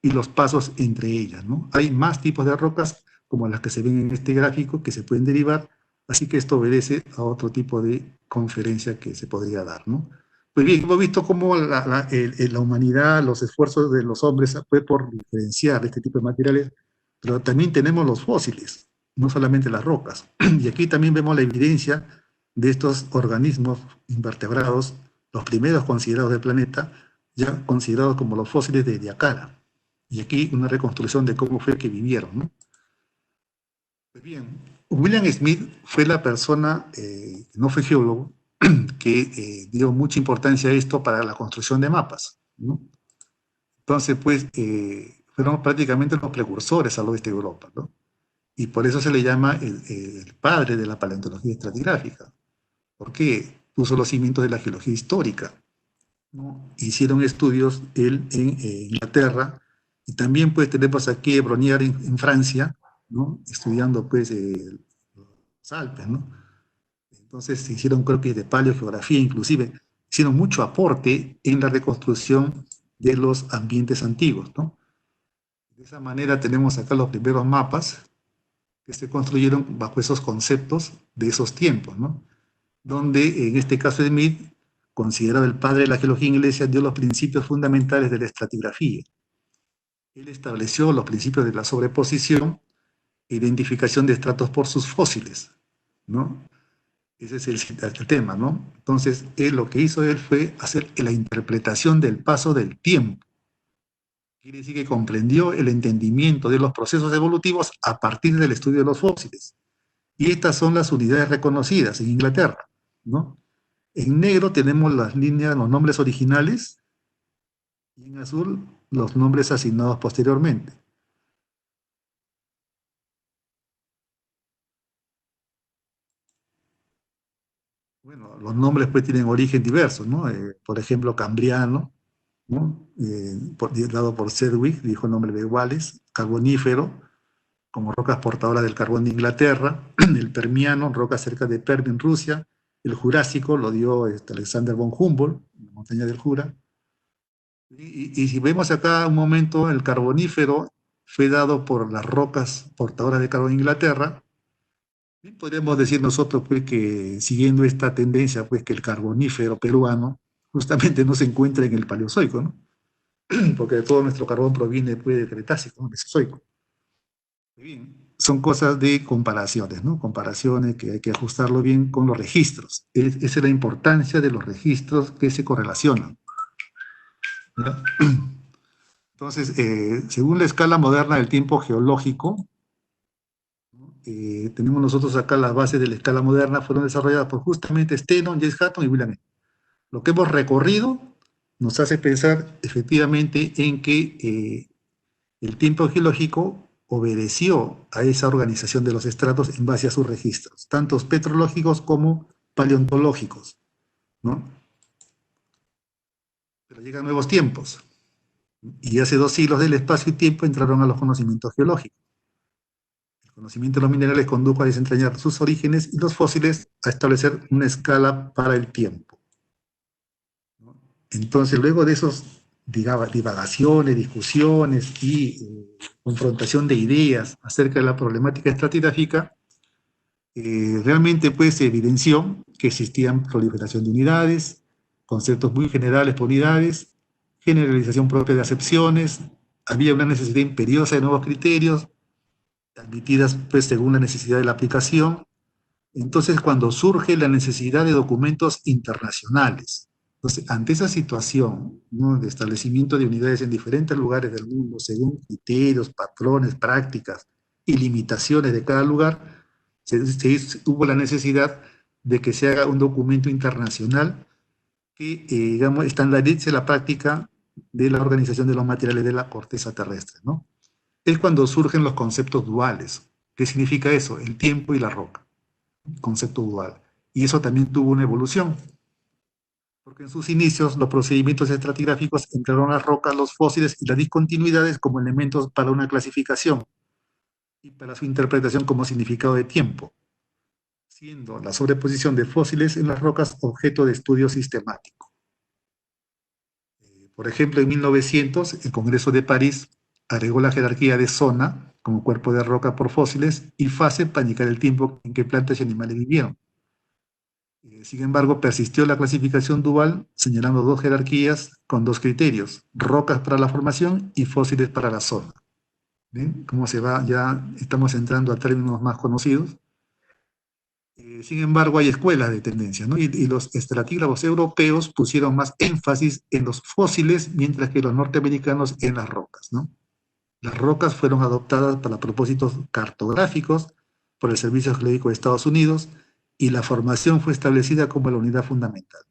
Y los pasos entre ellas, ¿no? Hay más tipos de rocas como las que se ven en este gráfico que se pueden derivar, así que esto obedece a otro tipo de conferencia que se podría dar, ¿no? Pues bien, hemos visto cómo la humanidad, los esfuerzos de los hombres fue por diferenciar este tipo de materiales, pero también tenemos los fósiles, no solamente las rocas. Y aquí también vemos la evidencia de estos organismos invertebrados, los primeros considerados del planeta, ya considerados como los fósiles de Ediacara. Y aquí una reconstrucción de cómo fue que vivieron, ¿no? Pues bien, William Smith fue la persona, no fue geólogo, que dio mucha importancia a esto para la construcción de mapas, ¿no? Entonces, pues, fueron prácticamente los precursores al oeste de Europa, ¿no? Y por eso se le llama el padre de la paleontología estratigráfica, porque puso los cimientos de la geología histórica, ¿no? Hicieron estudios él en Inglaterra, y también pues tenemos aquí a Brongniart en Francia, ¿no? Estudiando pues los Alpes, ¿no? Entonces se hicieron croquis de paleogeografía, inclusive hicieron mucho aporte en la reconstrucción de los ambientes antiguos, ¿no? De esa manera tenemos acá los primeros mapas que se construyeron bajo esos conceptos de esos tiempos, ¿no? Donde en este caso Smith, considerado el padre de la geología inglesa, dio los principios fundamentales de la estratigrafía. Él estableció los principios de la sobreposición e identificación de estratos por sus fósiles, ¿no? Ese es el tema, ¿no? Entonces, él lo que hizo él fue hacer la interpretación del paso del tiempo. Quiere decir que comprendió el entendimiento de los procesos evolutivos a partir del estudio de los fósiles. Y estas son las unidades reconocidas en Inglaterra, ¿no? En negro tenemos las líneas, los nombres originales, y en azul los nombres asignados posteriormente. Bueno, los nombres pues tienen origen diverso, ¿no? Por ejemplo, Cambriano, ¿no? Dado por Sedgwick, dijo el nombre de Wallace, carbonífero, como rocas portadoras del carbón de Inglaterra, el Permiano, rocas cerca de Perm en Rusia, el Jurásico lo dio Alexander von Humboldt, en la montaña del Jura. Y si vemos acá un momento, el carbonífero fue dado por las rocas portadoras de carbón de Inglaterra. Y podríamos decir nosotros pues, que siguiendo esta tendencia, pues que el carbonífero peruano justamente no se encuentra en el Paleozoico, ¿no? Porque todo nuestro carbón proviene pues, del Cretácico, ¿no? Mesozoico. Bien. Son cosas de comparaciones, ¿no? Comparaciones que hay que ajustarlo bien con los registros. Esa es la importancia de los registros que se correlacionan, ¿no? Entonces, según la escala moderna del tiempo geológico, tenemos nosotros acá las bases de la escala moderna, fueron desarrolladas por justamente Steno, James Hutton y William Smith. Lo que hemos recorrido nos hace pensar efectivamente en que el tiempo geológico obedeció a esa organización de los estratos en base a sus registros, tanto petrológicos como paleontológicos, ¿no? Pero llegan nuevos tiempos, y hace 2 siglos del espacio y tiempo entraron a los conocimientos geológicos. El conocimiento de los minerales condujo a desentrañar sus orígenes y los fósiles a establecer una escala para el tiempo, ¿no? Entonces, luego de esos divagaciones, discusiones y confrontación de ideas acerca de la problemática estratigráfica, realmente pues se evidenció que existían proliferación de unidades, conceptos muy generales por unidades, generalización propia de acepciones, había una necesidad imperiosa de nuevos criterios, admitidas pues según la necesidad de la aplicación. Entonces, cuando surge la necesidad de documentos internacionales, entonces, ante esa situación, ¿no?, de establecimiento de unidades en diferentes lugares del mundo, según criterios, patrones, prácticas y limitaciones de cada lugar, hubo la necesidad de que se haga un documento internacional que, digamos, estandarice la práctica de la organización de los materiales de la corteza terrestre, ¿no? Es cuando surgen los conceptos duales. ¿Qué significa eso? El tiempo y la roca, concepto dual. Y eso también tuvo una evolución, porque en sus inicios los procedimientos estratigráficos emplearon las rocas, los fósiles y las discontinuidades como elementos para una clasificación y para su interpretación como significado de tiempo, siendo la sobreposición de fósiles en las rocas objeto de estudio sistemático. Por ejemplo, en 1900, el Congreso de París agregó la jerarquía de zona como cuerpo de roca por fósiles y fase para indicar el tiempo en que plantas y animales vivieron. Sin embargo, persistió la clasificación dual, señalando 2 jerarquías con 2 criterios: rocas para la formación y fósiles para la zona. ¿Ven cómo se va? Ya estamos entrando a términos más conocidos. Sin embargo, hay escuelas de tendencia, ¿no? Y los estratígrafos europeos pusieron más énfasis en los fósiles, mientras que los norteamericanos en las rocas, ¿no? Las rocas fueron adoptadas para propósitos cartográficos por el Servicio Geológico de Estados Unidos y la formación fue establecida como la unidad fundamental.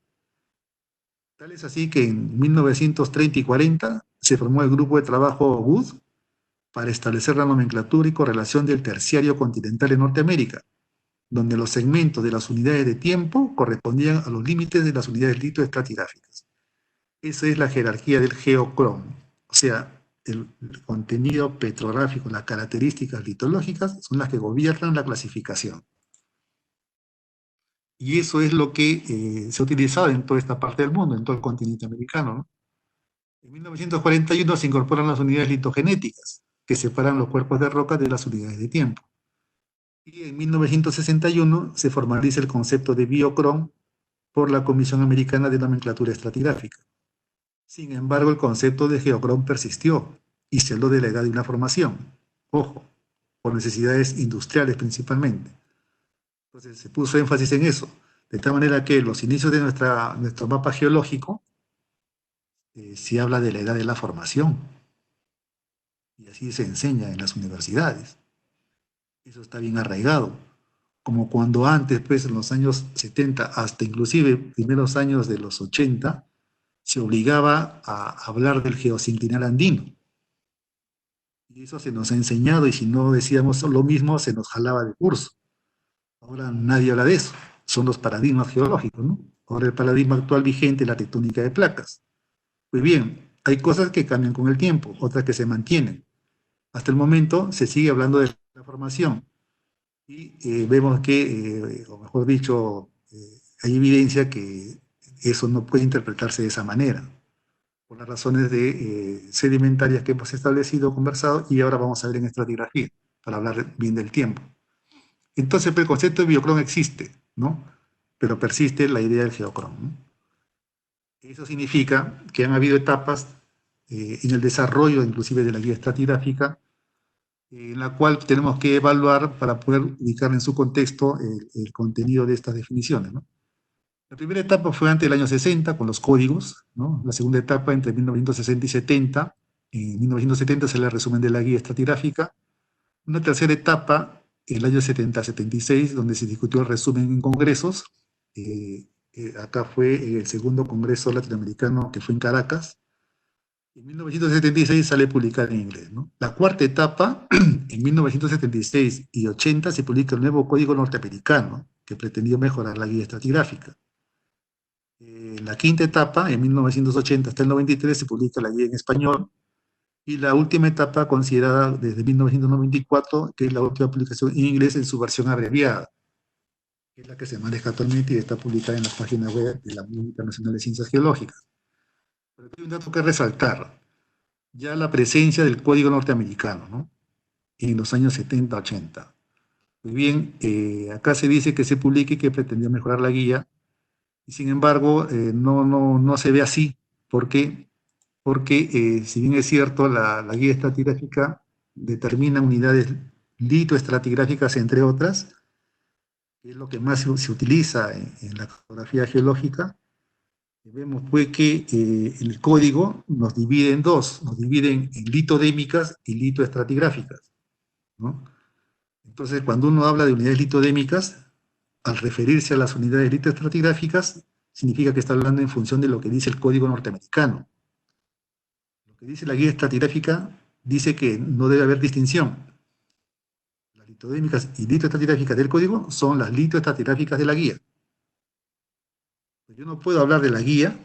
Tal es así que en 1930 y 40 se formó el grupo de trabajo Wood para establecer la nomenclatura y correlación del terciario continental en Norteamérica, donde los segmentos de las unidades de tiempo correspondían a los límites de las unidades litoestratigráficas. Esa es la jerarquía del geocrom, o sea, el contenido petrográfico, las características litológicas son las que gobiernan la clasificación. Y eso es lo que se ha utilizado en toda esta parte del mundo, en todo el continente americano, ¿no? En 1941 se incorporan las unidades litogenéticas, que separan los cuerpos de roca de las unidades de tiempo. Y en 1961 se formaliza el concepto de biocrom por la Comisión Americana de Nomenclatura Estratigráfica. Sin embargo, el concepto de geocrom persistió y se habló de la edad de una formación. Ojo, por necesidades industriales principalmente. Entonces se puso énfasis en eso, de tal manera que los inicios de nuestro mapa geológico se habla de la edad de la formación, y así se enseña en las universidades. Eso está bien arraigado, como cuando antes, pues en los años 70, hasta inclusive primeros años de los 80, se obligaba a hablar del geosinclinal andino. Y eso se nos ha enseñado, y si no decíamos lo mismo, se nos jalaba de curso. Ahora nadie habla de eso, son los paradigmas geológicos, ¿no? Ahora el paradigma actual vigente es la tectónica de placas. Pues bien, hay cosas que cambian con el tiempo, otras que se mantienen. Hasta el momento se sigue hablando de la formación y vemos que, o mejor dicho, hay evidencia que eso no puede interpretarse de esa manera, por las razones de, sedimentarias que hemos establecido, conversado, y ahora vamos a ver en estratigrafía, para hablar bien del tiempo. Entonces, el concepto de biocrón existe, ¿no? Pero persiste la idea del geocrón, ¿no? Eso significa que han habido etapas en el desarrollo, inclusive de la guía estratigráfica, en la cual tenemos que evaluar para poder ubicar en su contexto el contenido de estas definiciones, ¿no? La primera etapa fue antes del año 60, con los códigos, ¿no? La segunda etapa entre 1960 y 70. En 1970 se le resumen de la guía estratigráfica. Una tercera etapa, el año 70-76, donde se discutió el resumen en congresos. Acá fue el segundo congreso latinoamericano que fue en Caracas. En 1976 sale publicada en inglés, ¿no? La cuarta etapa, en 1976 y 80, se publica el nuevo Código Norteamericano, que pretendió mejorar la guía estratigráfica. La quinta etapa, en 1980 hasta el 93, se publica la guía en español. Y la última etapa, considerada desde 1994, que es la última publicación en inglés en su versión abreviada, que es la que se maneja actualmente y está publicada en la página web de la Unión Internacional de Ciencias Geológicas. Pero hay un dato que resaltar, ya la presencia del Código Norteamericano, ¿no? En los años 70-80. Muy bien, acá se dice que se publique y que pretendió mejorar la guía, y sin embargo, no se ve así. ¿Por qué? Porque, si bien es cierto, la guía estratigráfica determina unidades litoestratigráficas, entre otras, que es lo que más se utiliza en la cartografía geológica. Vemos pues que el código nos divide en dos, nos divide en litodémicas y litoestratigráficas, ¿no? Entonces, cuando uno habla de unidades litodémicas, al referirse a las unidades litoestratigráficas, significa que está hablando en función de lo que dice el código norteamericano. Lo que dice la guía estratigráfica dice que no debe haber distinción. Las litodémicas y litoestratigráficas del código son las litoestratigráficas de la guía. Yo no puedo hablar de la guía,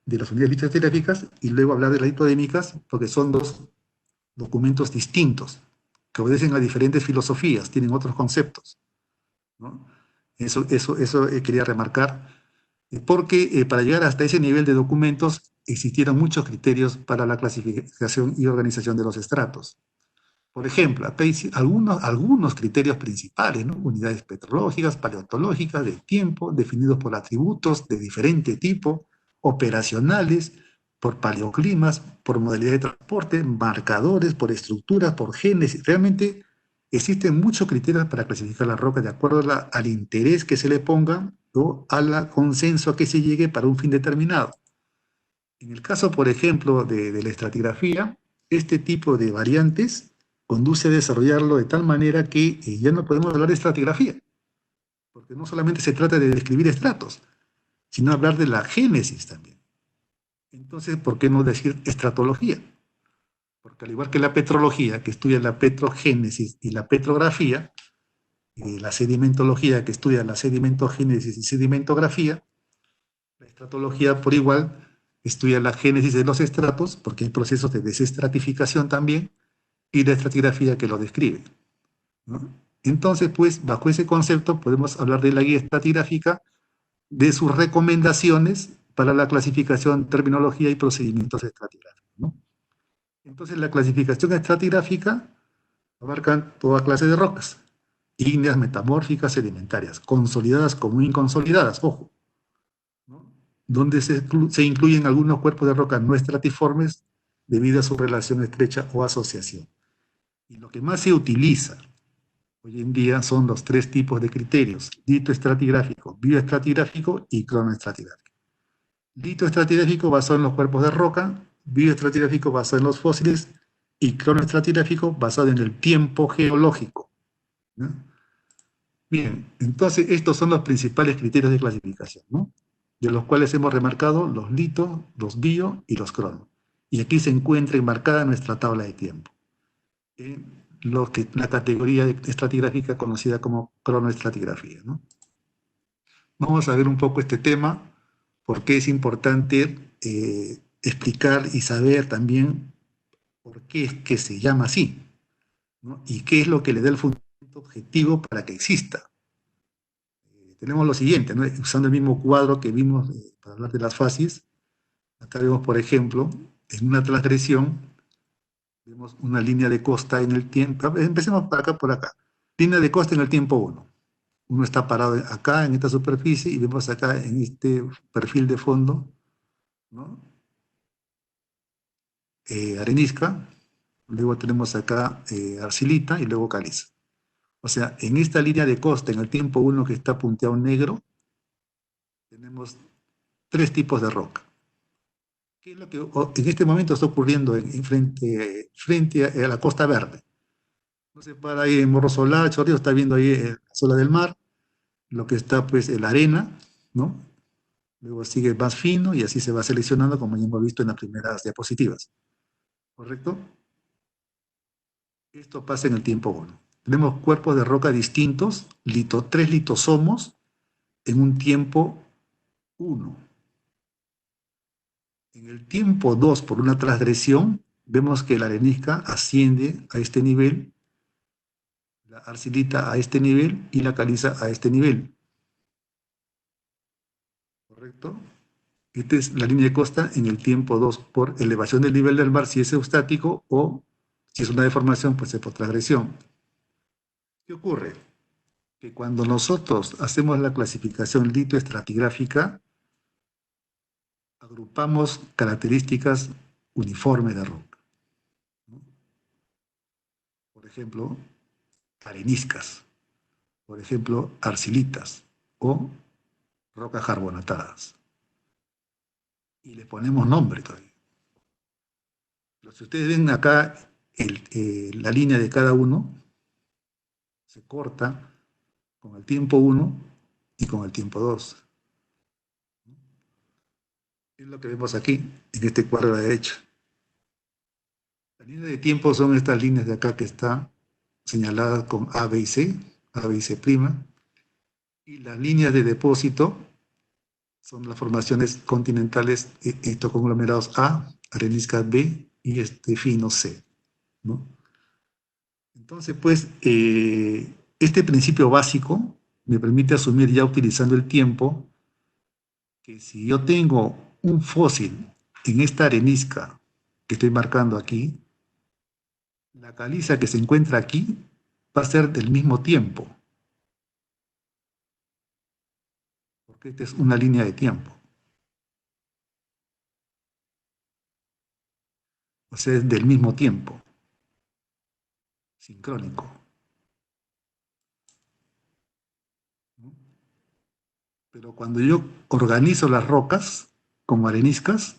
de las unidades litoestratigráficas, y luego hablar de las litodémicas, porque son dos documentos distintos, que obedecen a diferentes filosofías, tienen otros conceptos, ¿no? Eso quería remarcar, porque para llegar hasta ese nivel de documentos existieron muchos criterios para la clasificación y organización de los estratos. Por ejemplo, acá hay algunos criterios principales, ¿no? Unidades petrológicas, paleontológicas, del tiempo, definidos por atributos de diferente tipo, operacionales, por paleoclimas, por modalidad de transporte, marcadores, por estructuras, por genes. Realmente existen muchos criterios para clasificar la roca de acuerdo al interés que se le ponga o al consenso a que se llegue para un fin determinado. En el caso, por ejemplo, de la estratigrafía, este tipo de variantes conduce a desarrollarlo de tal manera que ya no podemos hablar de estratigrafía, porque no solamente se trata de describir estratos, sino hablar de la génesis también. Entonces, ¿por qué no decir estratología? Porque al igual que la petrología, que estudia la petrogénesis y la petrografía, la sedimentología, que estudia la sedimentogénesis y sedimentografía, la estratología por igual estudia la génesis de los estratos, porque hay procesos de desestratificación también, y la estratigrafía que lo describe, ¿no? Entonces, pues, bajo ese concepto podemos hablar de la guía estratigráfica, de sus recomendaciones para la clasificación, terminología y procedimientos estratigráficos, ¿no? Entonces, la clasificación estratigráfica abarca toda clase de rocas, ígneas, metamórficas, sedimentarias, consolidadas como inconsolidadas, ojo, ¿no? Donde se incluyen algunos cuerpos de roca no estratiformes debido a su relación estrecha o asociación. Y lo que más se utiliza hoy en día son los tres tipos de criterios: litoestratigráfico, bioestratigráfico y cronoestratigráfico. Litoestratigráfico basado en los cuerpos de roca, bioestratigráfico basado en los fósiles y cronoestratigráfico basado en el tiempo geológico, ¿no? Bien, entonces estos son los principales criterios de clasificación, ¿no? De los cuales hemos remarcado los litos, los bio y los crono. Y aquí se encuentra enmarcada nuestra tabla de tiempo, la categoría estratigráfica conocida como cronoestratigrafía, ¿no? vamos a ver un poco este tema, porque es importante explicar y saber también por qué es que se llama así, ¿no? Y qué es lo que le da el fundamento objetivo para que exista. Tenemos lo siguiente, ¿no? Usando el mismo cuadro que vimos para hablar de las fases, acá vemos, por ejemplo, en una transgresión, vemos una línea de costa en el tiempo. Empecemos por acá, por acá. Línea de costa en el tiempo 1. Uno está parado acá en esta superficie y vemos acá en este perfil de fondo, ¿no? Arenisca, luego tenemos acá arcilita y luego caliza. O sea, en esta línea de costa en el tiempo 1 que está punteado en negro, tenemos tres tipos de roca. ¿Qué es lo que en este momento está ocurriendo frente a la Costa Verde? No se para ahí en Morro Solar, Chorrillos, está viendo ahí la ola del mar, lo que está pues en la arena, ¿no? Luego sigue más fino y así se va seleccionando como ya hemos visto en las primeras diapositivas, ¿correcto? Esto pasa en el tiempo 1. Tenemos cuerpos de roca distintos, tres litosomos en un tiempo 1. En el tiempo 2, por una transgresión, vemos que la arenisca asciende a este nivel, la arcilita a este nivel y la caliza a este nivel. ¿Correcto? Esta es la línea de costa en el tiempo 2 por elevación del nivel del mar si es eustático o si es una deformación, pues es por transgresión. ¿Qué ocurre? Que cuando nosotros hacemos la clasificación litoestratigráfica, agrupamos características uniformes de roca. Por ejemplo, areniscas, por ejemplo, arcilitas o rocas carbonatadas. Y le ponemos nombre todavía. Pero si ustedes ven acá la línea de cada uno, se corta con el tiempo 1 y con el tiempo 2. Es lo que vemos aquí, en este cuadro de la derecha. Las líneas de tiempo son estas líneas de acá que están señaladas con A, B y C, A, B y C', y las líneas de depósito son las formaciones continentales, estos conglomerados A, areniscas B y este fino C, ¿no? Entonces, pues, este principio básico me permite asumir ya utilizando el tiempo que si yo tengo un fósil en esta arenisca que estoy marcando aquí, la caliza que se encuentra aquí va a ser del mismo tiempo, porque esta es una línea de tiempo, o sea, es del mismo tiempo, sincrónico, ¿no? Pero cuando yo organizo las rocas como areniscas,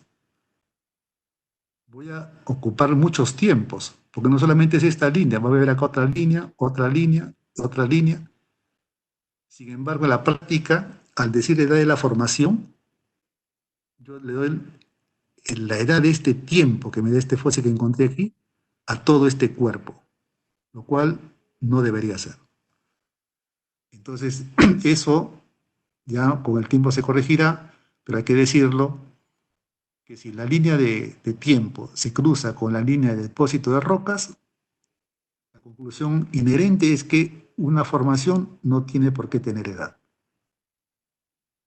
voy a ocupar muchos tiempos, porque no solamente es esta línea, va a haber acá otra línea, otra línea, otra línea. Sin embargo, en la práctica, al decir edad de la formación, yo le doy la edad de este tiempo que me da este fósil que encontré aquí a todo este cuerpo, lo cual no debería ser. Entonces, eso ya con el tiempo se corregirá, pero hay que decirlo, que si la línea de tiempo se cruza con la línea de depósito de rocas, la conclusión inherente es que una formación no tiene por qué tener edad.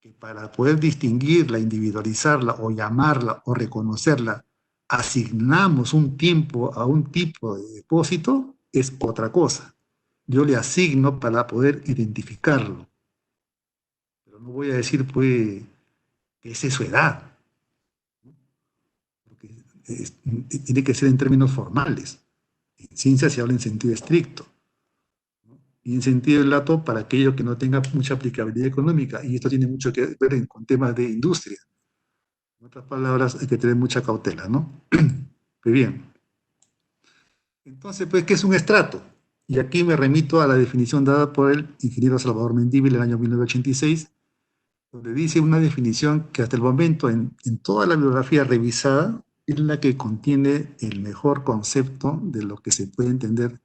Que para poder distinguirla, individualizarla o llamarla o reconocerla, asignamos un tiempo a un tipo de depósito, es otra cosa. Yo le asigno para poder identificarlo. Pero no voy a decir, pues, que esa es su edad, porque tiene que ser en términos formales. En ciencia se habla en sentido estricto, ¿no? Y en sentido lato para aquello que no tenga mucha aplicabilidad económica. Y esto tiene mucho que ver con temas de industria. En otras palabras, hay que tener mucha cautela, ¿no? Muy bien. Entonces, pues, ¿qué es un estrato? Y aquí me remito a la definición dada por el ingeniero Salvador Mendívil en el año 1986, donde dice una definición que hasta el momento en toda la bibliografía revisada es la que contiene el mejor concepto de lo que se puede entender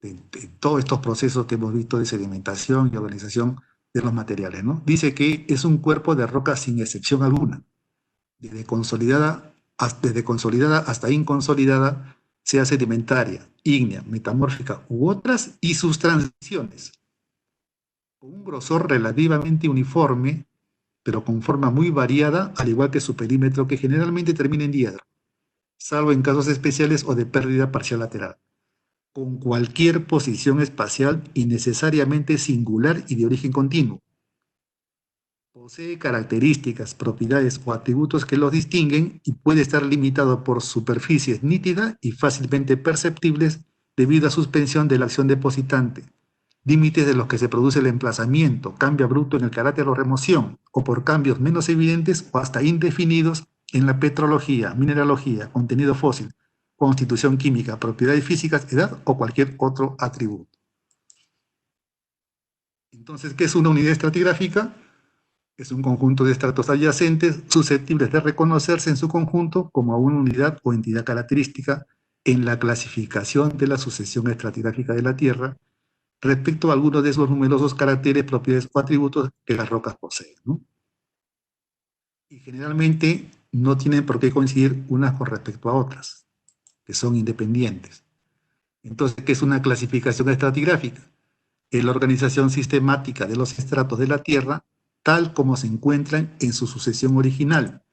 de todos estos procesos que hemos visto de sedimentación y organización de los materiales, ¿no? Dice que es un cuerpo de roca sin excepción alguna, desde consolidada hasta inconsolidada, sea sedimentaria, ígnea, metamórfica u otras, y sus transiciones, con un grosor relativamente uniforme, pero con forma muy variada, al igual que su perímetro, que generalmente termina en diedro, salvo en casos especiales o de pérdida parcial lateral, con cualquier posición espacial y necesariamente singular y de origen continuo. Posee características, propiedades o atributos que los distinguen y puede estar limitado por superficies nítidas y fácilmente perceptibles debido a suspensión de la acción depositante, límites de los que se produce el emplazamiento, cambio abrupto en el carácter o remoción, o por cambios menos evidentes o hasta indefinidos en la petrología, mineralogía, contenido fósil, constitución química, propiedades físicas, edad o cualquier otro atributo. Entonces, ¿qué es una unidad estratigráfica? Es un conjunto de estratos adyacentes susceptibles de reconocerse en su conjunto como una unidad o entidad característica en la clasificación de la sucesión estratigráfica de la Tierra respecto a algunos de esos numerosos caracteres, propiedades o atributos que las rocas poseen, ¿no? Y generalmente no tienen por qué coincidir unas con respecto a otras, que son independientes. Entonces, ¿qué es una clasificación estratigráfica? Es la organización sistemática de los estratos de la Tierra tal como se encuentran en su sucesión original,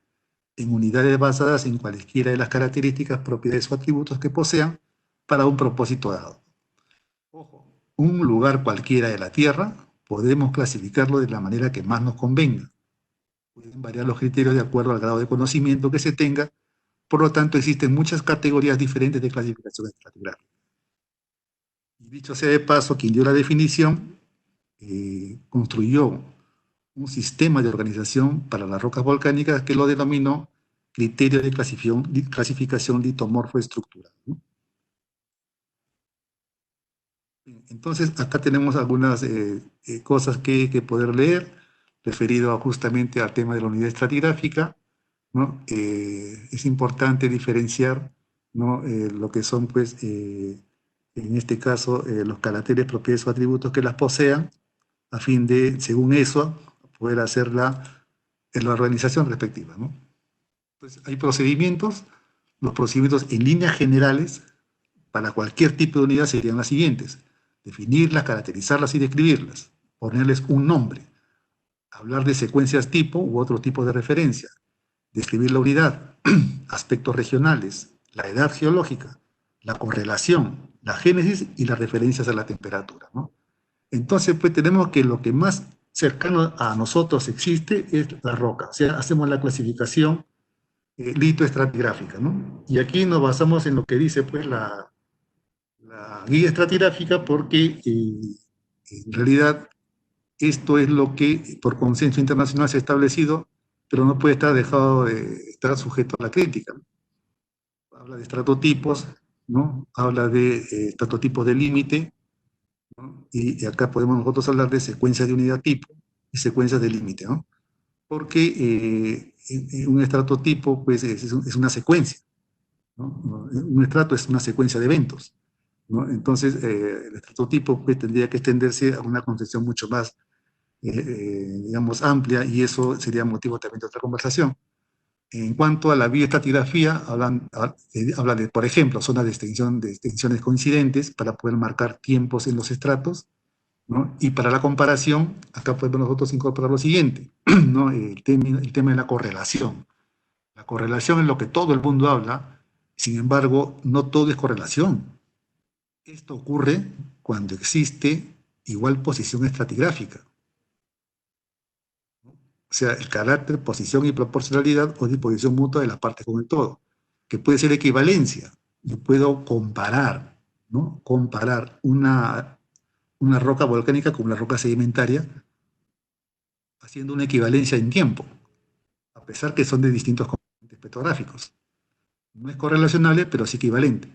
en unidades basadas en cualesquiera de las características, propiedades o atributos que posean para un propósito dado. Ojo, un lugar cualquiera de la Tierra podemos clasificarlo de la manera que más nos convenga. Pueden variar los criterios de acuerdo al grado de conocimiento que se tenga, por lo tanto existen muchas categorías diferentes de clasificación estratigráfica. Y dicho sea de paso, quien dio la definición construyó un sistema de organización para las rocas volcánicas que lo denominó criterio de clasificación litomorfoestructural, ¿no? Entonces, acá tenemos algunas cosas que poder leer, referido justamente al tema de la unidad estratigráfica, ¿no? Es importante diferenciar, ¿no? Lo que son, pues, en este caso, los caracteres, propiedades o atributos que las posean, a fin de, según eso, poder hacerla en la organización respectiva, ¿no? Entonces, hay procedimientos, los procedimientos en líneas generales para cualquier tipo de unidad serían las siguientes: definirlas, caracterizarlas y describirlas, ponerles un nombre, hablar de secuencias tipo u otro tipo de referencia, describir la unidad, aspectos regionales, la edad geológica, la correlación, la génesis y las referencias a la temperatura, ¿no? Entonces, pues tenemos que lo que más cercano a nosotros existe es la roca, o sea, hacemos la clasificación litoestratigráfica, ¿no? Y aquí nos basamos en lo que dice, pues, la guía estratigráfica, porque en realidad esto es lo que por consenso internacional se ha establecido, pero no puede estar dejado de estar sujeto a la crítica, ¿no? Habla de estratotipos, ¿no? Habla de estratotipos de límite, ¿no? Y acá podemos nosotros hablar de secuencias de unidad tipo y secuencias de límite, ¿no? Porque un estratotipo, pues, es una secuencia, ¿no? Un estrato es una secuencia de eventos, ¿no? Entonces, el estratotipo, pues, tendría que extenderse a una concepción mucho más, digamos, amplia, y eso sería motivo también de otra conversación. En cuanto a la bioestratigrafía, habla de, por ejemplo, zonas de extensiones coincidentes para poder marcar tiempos en los estratos, ¿no? Y para la comparación, acá podemos nosotros incorporar lo siguiente, ¿no? El tema de la correlación. La correlación es lo que todo el mundo habla, sin embargo, no todo es correlación. Esto ocurre cuando existe igual posición estratigráfica. O sea, el carácter, posición y proporcionalidad o disposición mutua de las partes con el todo, que puede ser equivalencia. Yo puedo comparar, ¿no? Comparar una roca volcánica con una roca sedimentaria, haciendo una equivalencia en tiempo, a pesar que son de distintos componentes petrográficos. No es correlacionable, pero sí equivalente.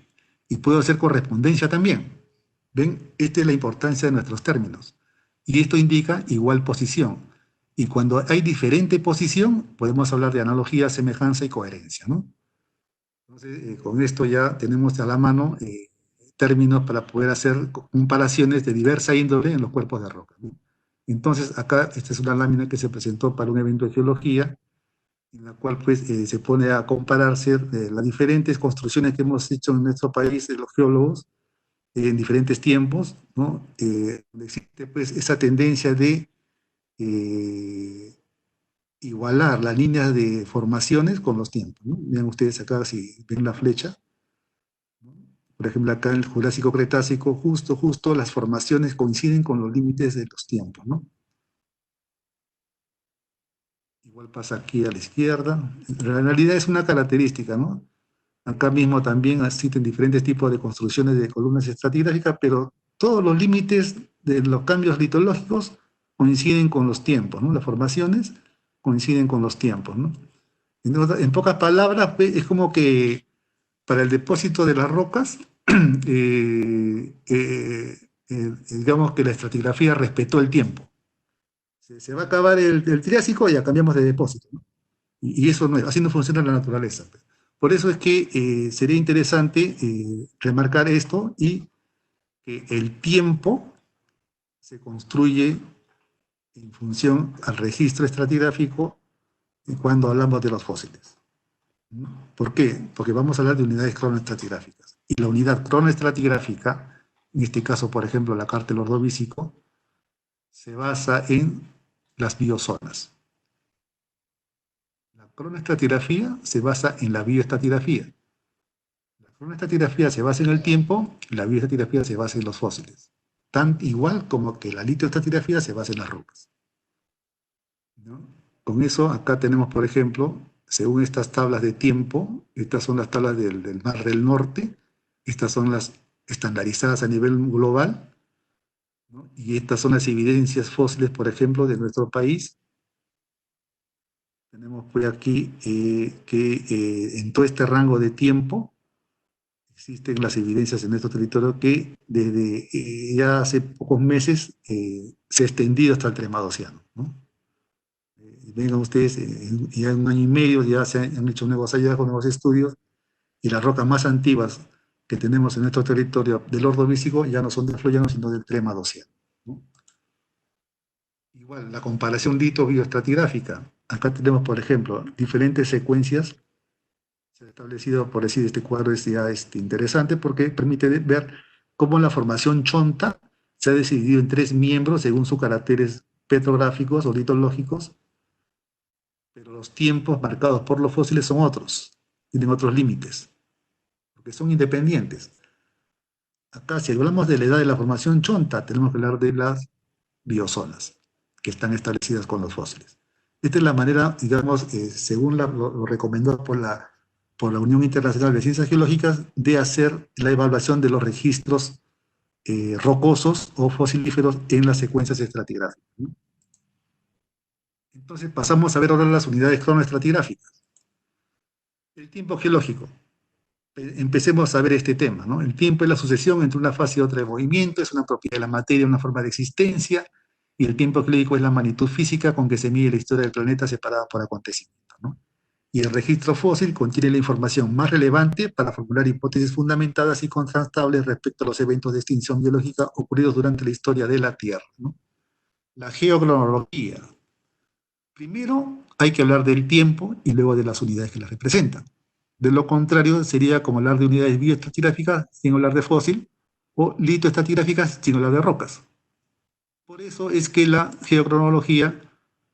Y puedo hacer correspondencia también. ¿Ven? Esta es la importancia de nuestros términos. Y esto indica igual posición. Y cuando hay diferente posición, podemos hablar de analogía, semejanza y coherencia, ¿no? Entonces, con esto ya tenemos a la mano términos para poder hacer comparaciones de diversa índole en los cuerpos de roca, ¿no? Entonces, acá esta es una lámina que se presentó para un evento de geología, en la cual pues se pone a compararse las diferentes construcciones que hemos hecho en nuestro país, los geólogos, en diferentes tiempos, ¿no? Donde existe pues esa tendencia de eh, igualar las líneas de formaciones con los tiempos, ¿no? Vean ustedes acá, si ven la flecha, ¿no? Por ejemplo, acá en el Jurásico Cretácico, justo las formaciones coinciden con los límites de los tiempos, ¿no? Igual pasa aquí a la izquierda. En realidad es una característica, ¿no? Acá mismo también existen diferentes tipos de construcciones de columnas estratigráficas, pero todos los límites de los cambios litológicos coinciden con los tiempos, ¿no? Las formaciones coinciden con los tiempos, ¿no? En pocas palabras, es como que para el depósito de las rocas, digamos que la estratigrafía respetó el tiempo. Se va a acabar el Triásico y ya cambiamos de depósito, ¿no? Y eso no es, así no funciona la naturaleza. Por eso es que sería interesante remarcar esto y que el tiempo se construye en función al registro estratigráfico cuando hablamos de los fósiles. ¿Por qué? Porque vamos a hablar de unidades cronoestratigráficas. Y la unidad cronoestratigráfica, en este caso, por ejemplo, la cártel ordovícico, se basa en las biozonas. La cronoestratigrafía se basa en la bioestratigrafía. La cronoestratigrafía se basa en el tiempo, la bioestratigrafía se basa en los fósiles. Tan igual como que la litoestratigrafía se basa en las rocas, ¿no? Con eso, acá tenemos, por ejemplo, según estas tablas de tiempo, estas son las tablas del Mar del Norte, estas son las estandarizadas a nivel global, ¿no? Y estas son las evidencias fósiles, por ejemplo, de nuestro país. Tenemos pues aquí que en todo este rango de tiempo existen las evidencias en nuestro territorio que desde ya hace pocos meses se ha extendido hasta el Tremado-Océano, ¿no? Vengan ustedes, ya en un año y medio ya se han hecho nuevos hallazgos, nuevos estudios, y las rocas más antiguas que tenemos en nuestro territorio del Ordovícico ya no son del Floriano, sino del Tremado-Océano, ¿no? Igual, la comparación lito-bioestratigráfica. Acá tenemos, por ejemplo, diferentes secuencias. Se ha establecido, por decir, este cuadro es ya interesante porque permite ver cómo la formación chonta se ha decidido en 3 miembros según sus caracteres petrográficos o litológicos, pero los tiempos marcados por los fósiles son otros, tienen otros límites, porque son independientes. Acá, si hablamos de la edad de la formación chonta, tenemos que hablar de las biozonas, que están establecidas con los fósiles. Esta es la manera, digamos, según lo recomendado por la Unión Internacional de Ciencias Geológicas, de hacer la evaluación de los registros rocosos o fosilíferos en las secuencias estratigráficas, ¿no? Entonces pasamos a ver ahora las unidades cronoestratigráficas. El tiempo geológico. Empecemos a ver este tema, ¿no? El tiempo es la sucesión entre una fase y otra de movimiento, es una propiedad de la materia, una forma de existencia, y el tiempo geológico es la magnitud física con que se mide la historia del planeta separada por acontecimientos, ¿no? Y el registro fósil contiene la información más relevante para formular hipótesis fundamentadas y contrastables respecto a los eventos de extinción biológica ocurridos durante la historia de la Tierra, ¿no? La geocronología. Primero hay que hablar del tiempo y luego de las unidades que las representan. De lo contrario, sería como hablar de unidades bioestratigráficas sin hablar de fósil, o litoestratigráficas sin hablar de rocas. Por eso es que la geocronología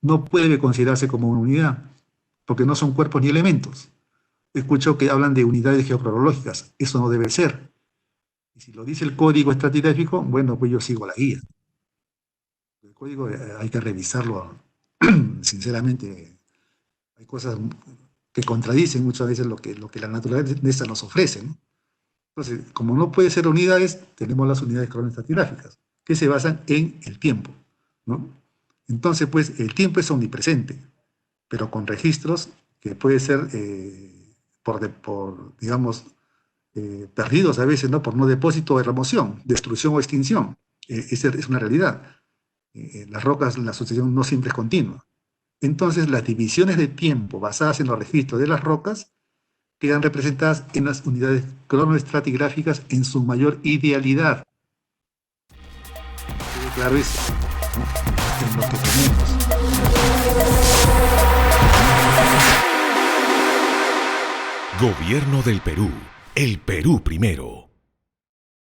no puede considerarse como una unidad, porque no son cuerpos ni elementos. Escucho que hablan de unidades geocronológicas, eso no debe ser. Y si lo dice el código estratigráfico, bueno, pues yo sigo la guía. El código hay que revisarlo, sinceramente, hay cosas que contradicen muchas veces lo que la naturaleza nos ofrece, ¿no? Entonces, como no puede ser unidades, tenemos las unidades cronoestratigráficas, que se basan en el tiempo, ¿no? Entonces, pues, el tiempo es omnipresente, pero con registros que puede ser digamos, perdidos a veces, ¿no? Por no depósito o remoción, destrucción o extinción. Esa es una realidad. Las rocas, la sucesión no siempre es continua. Entonces, las divisiones de tiempo basadas en los registros de las rocas quedan representadas en las unidades cronoestratigráficas en su mayor idealidad. Claro eso, ¿no? en lo que tenemos. Gobierno del Perú. El Perú primero.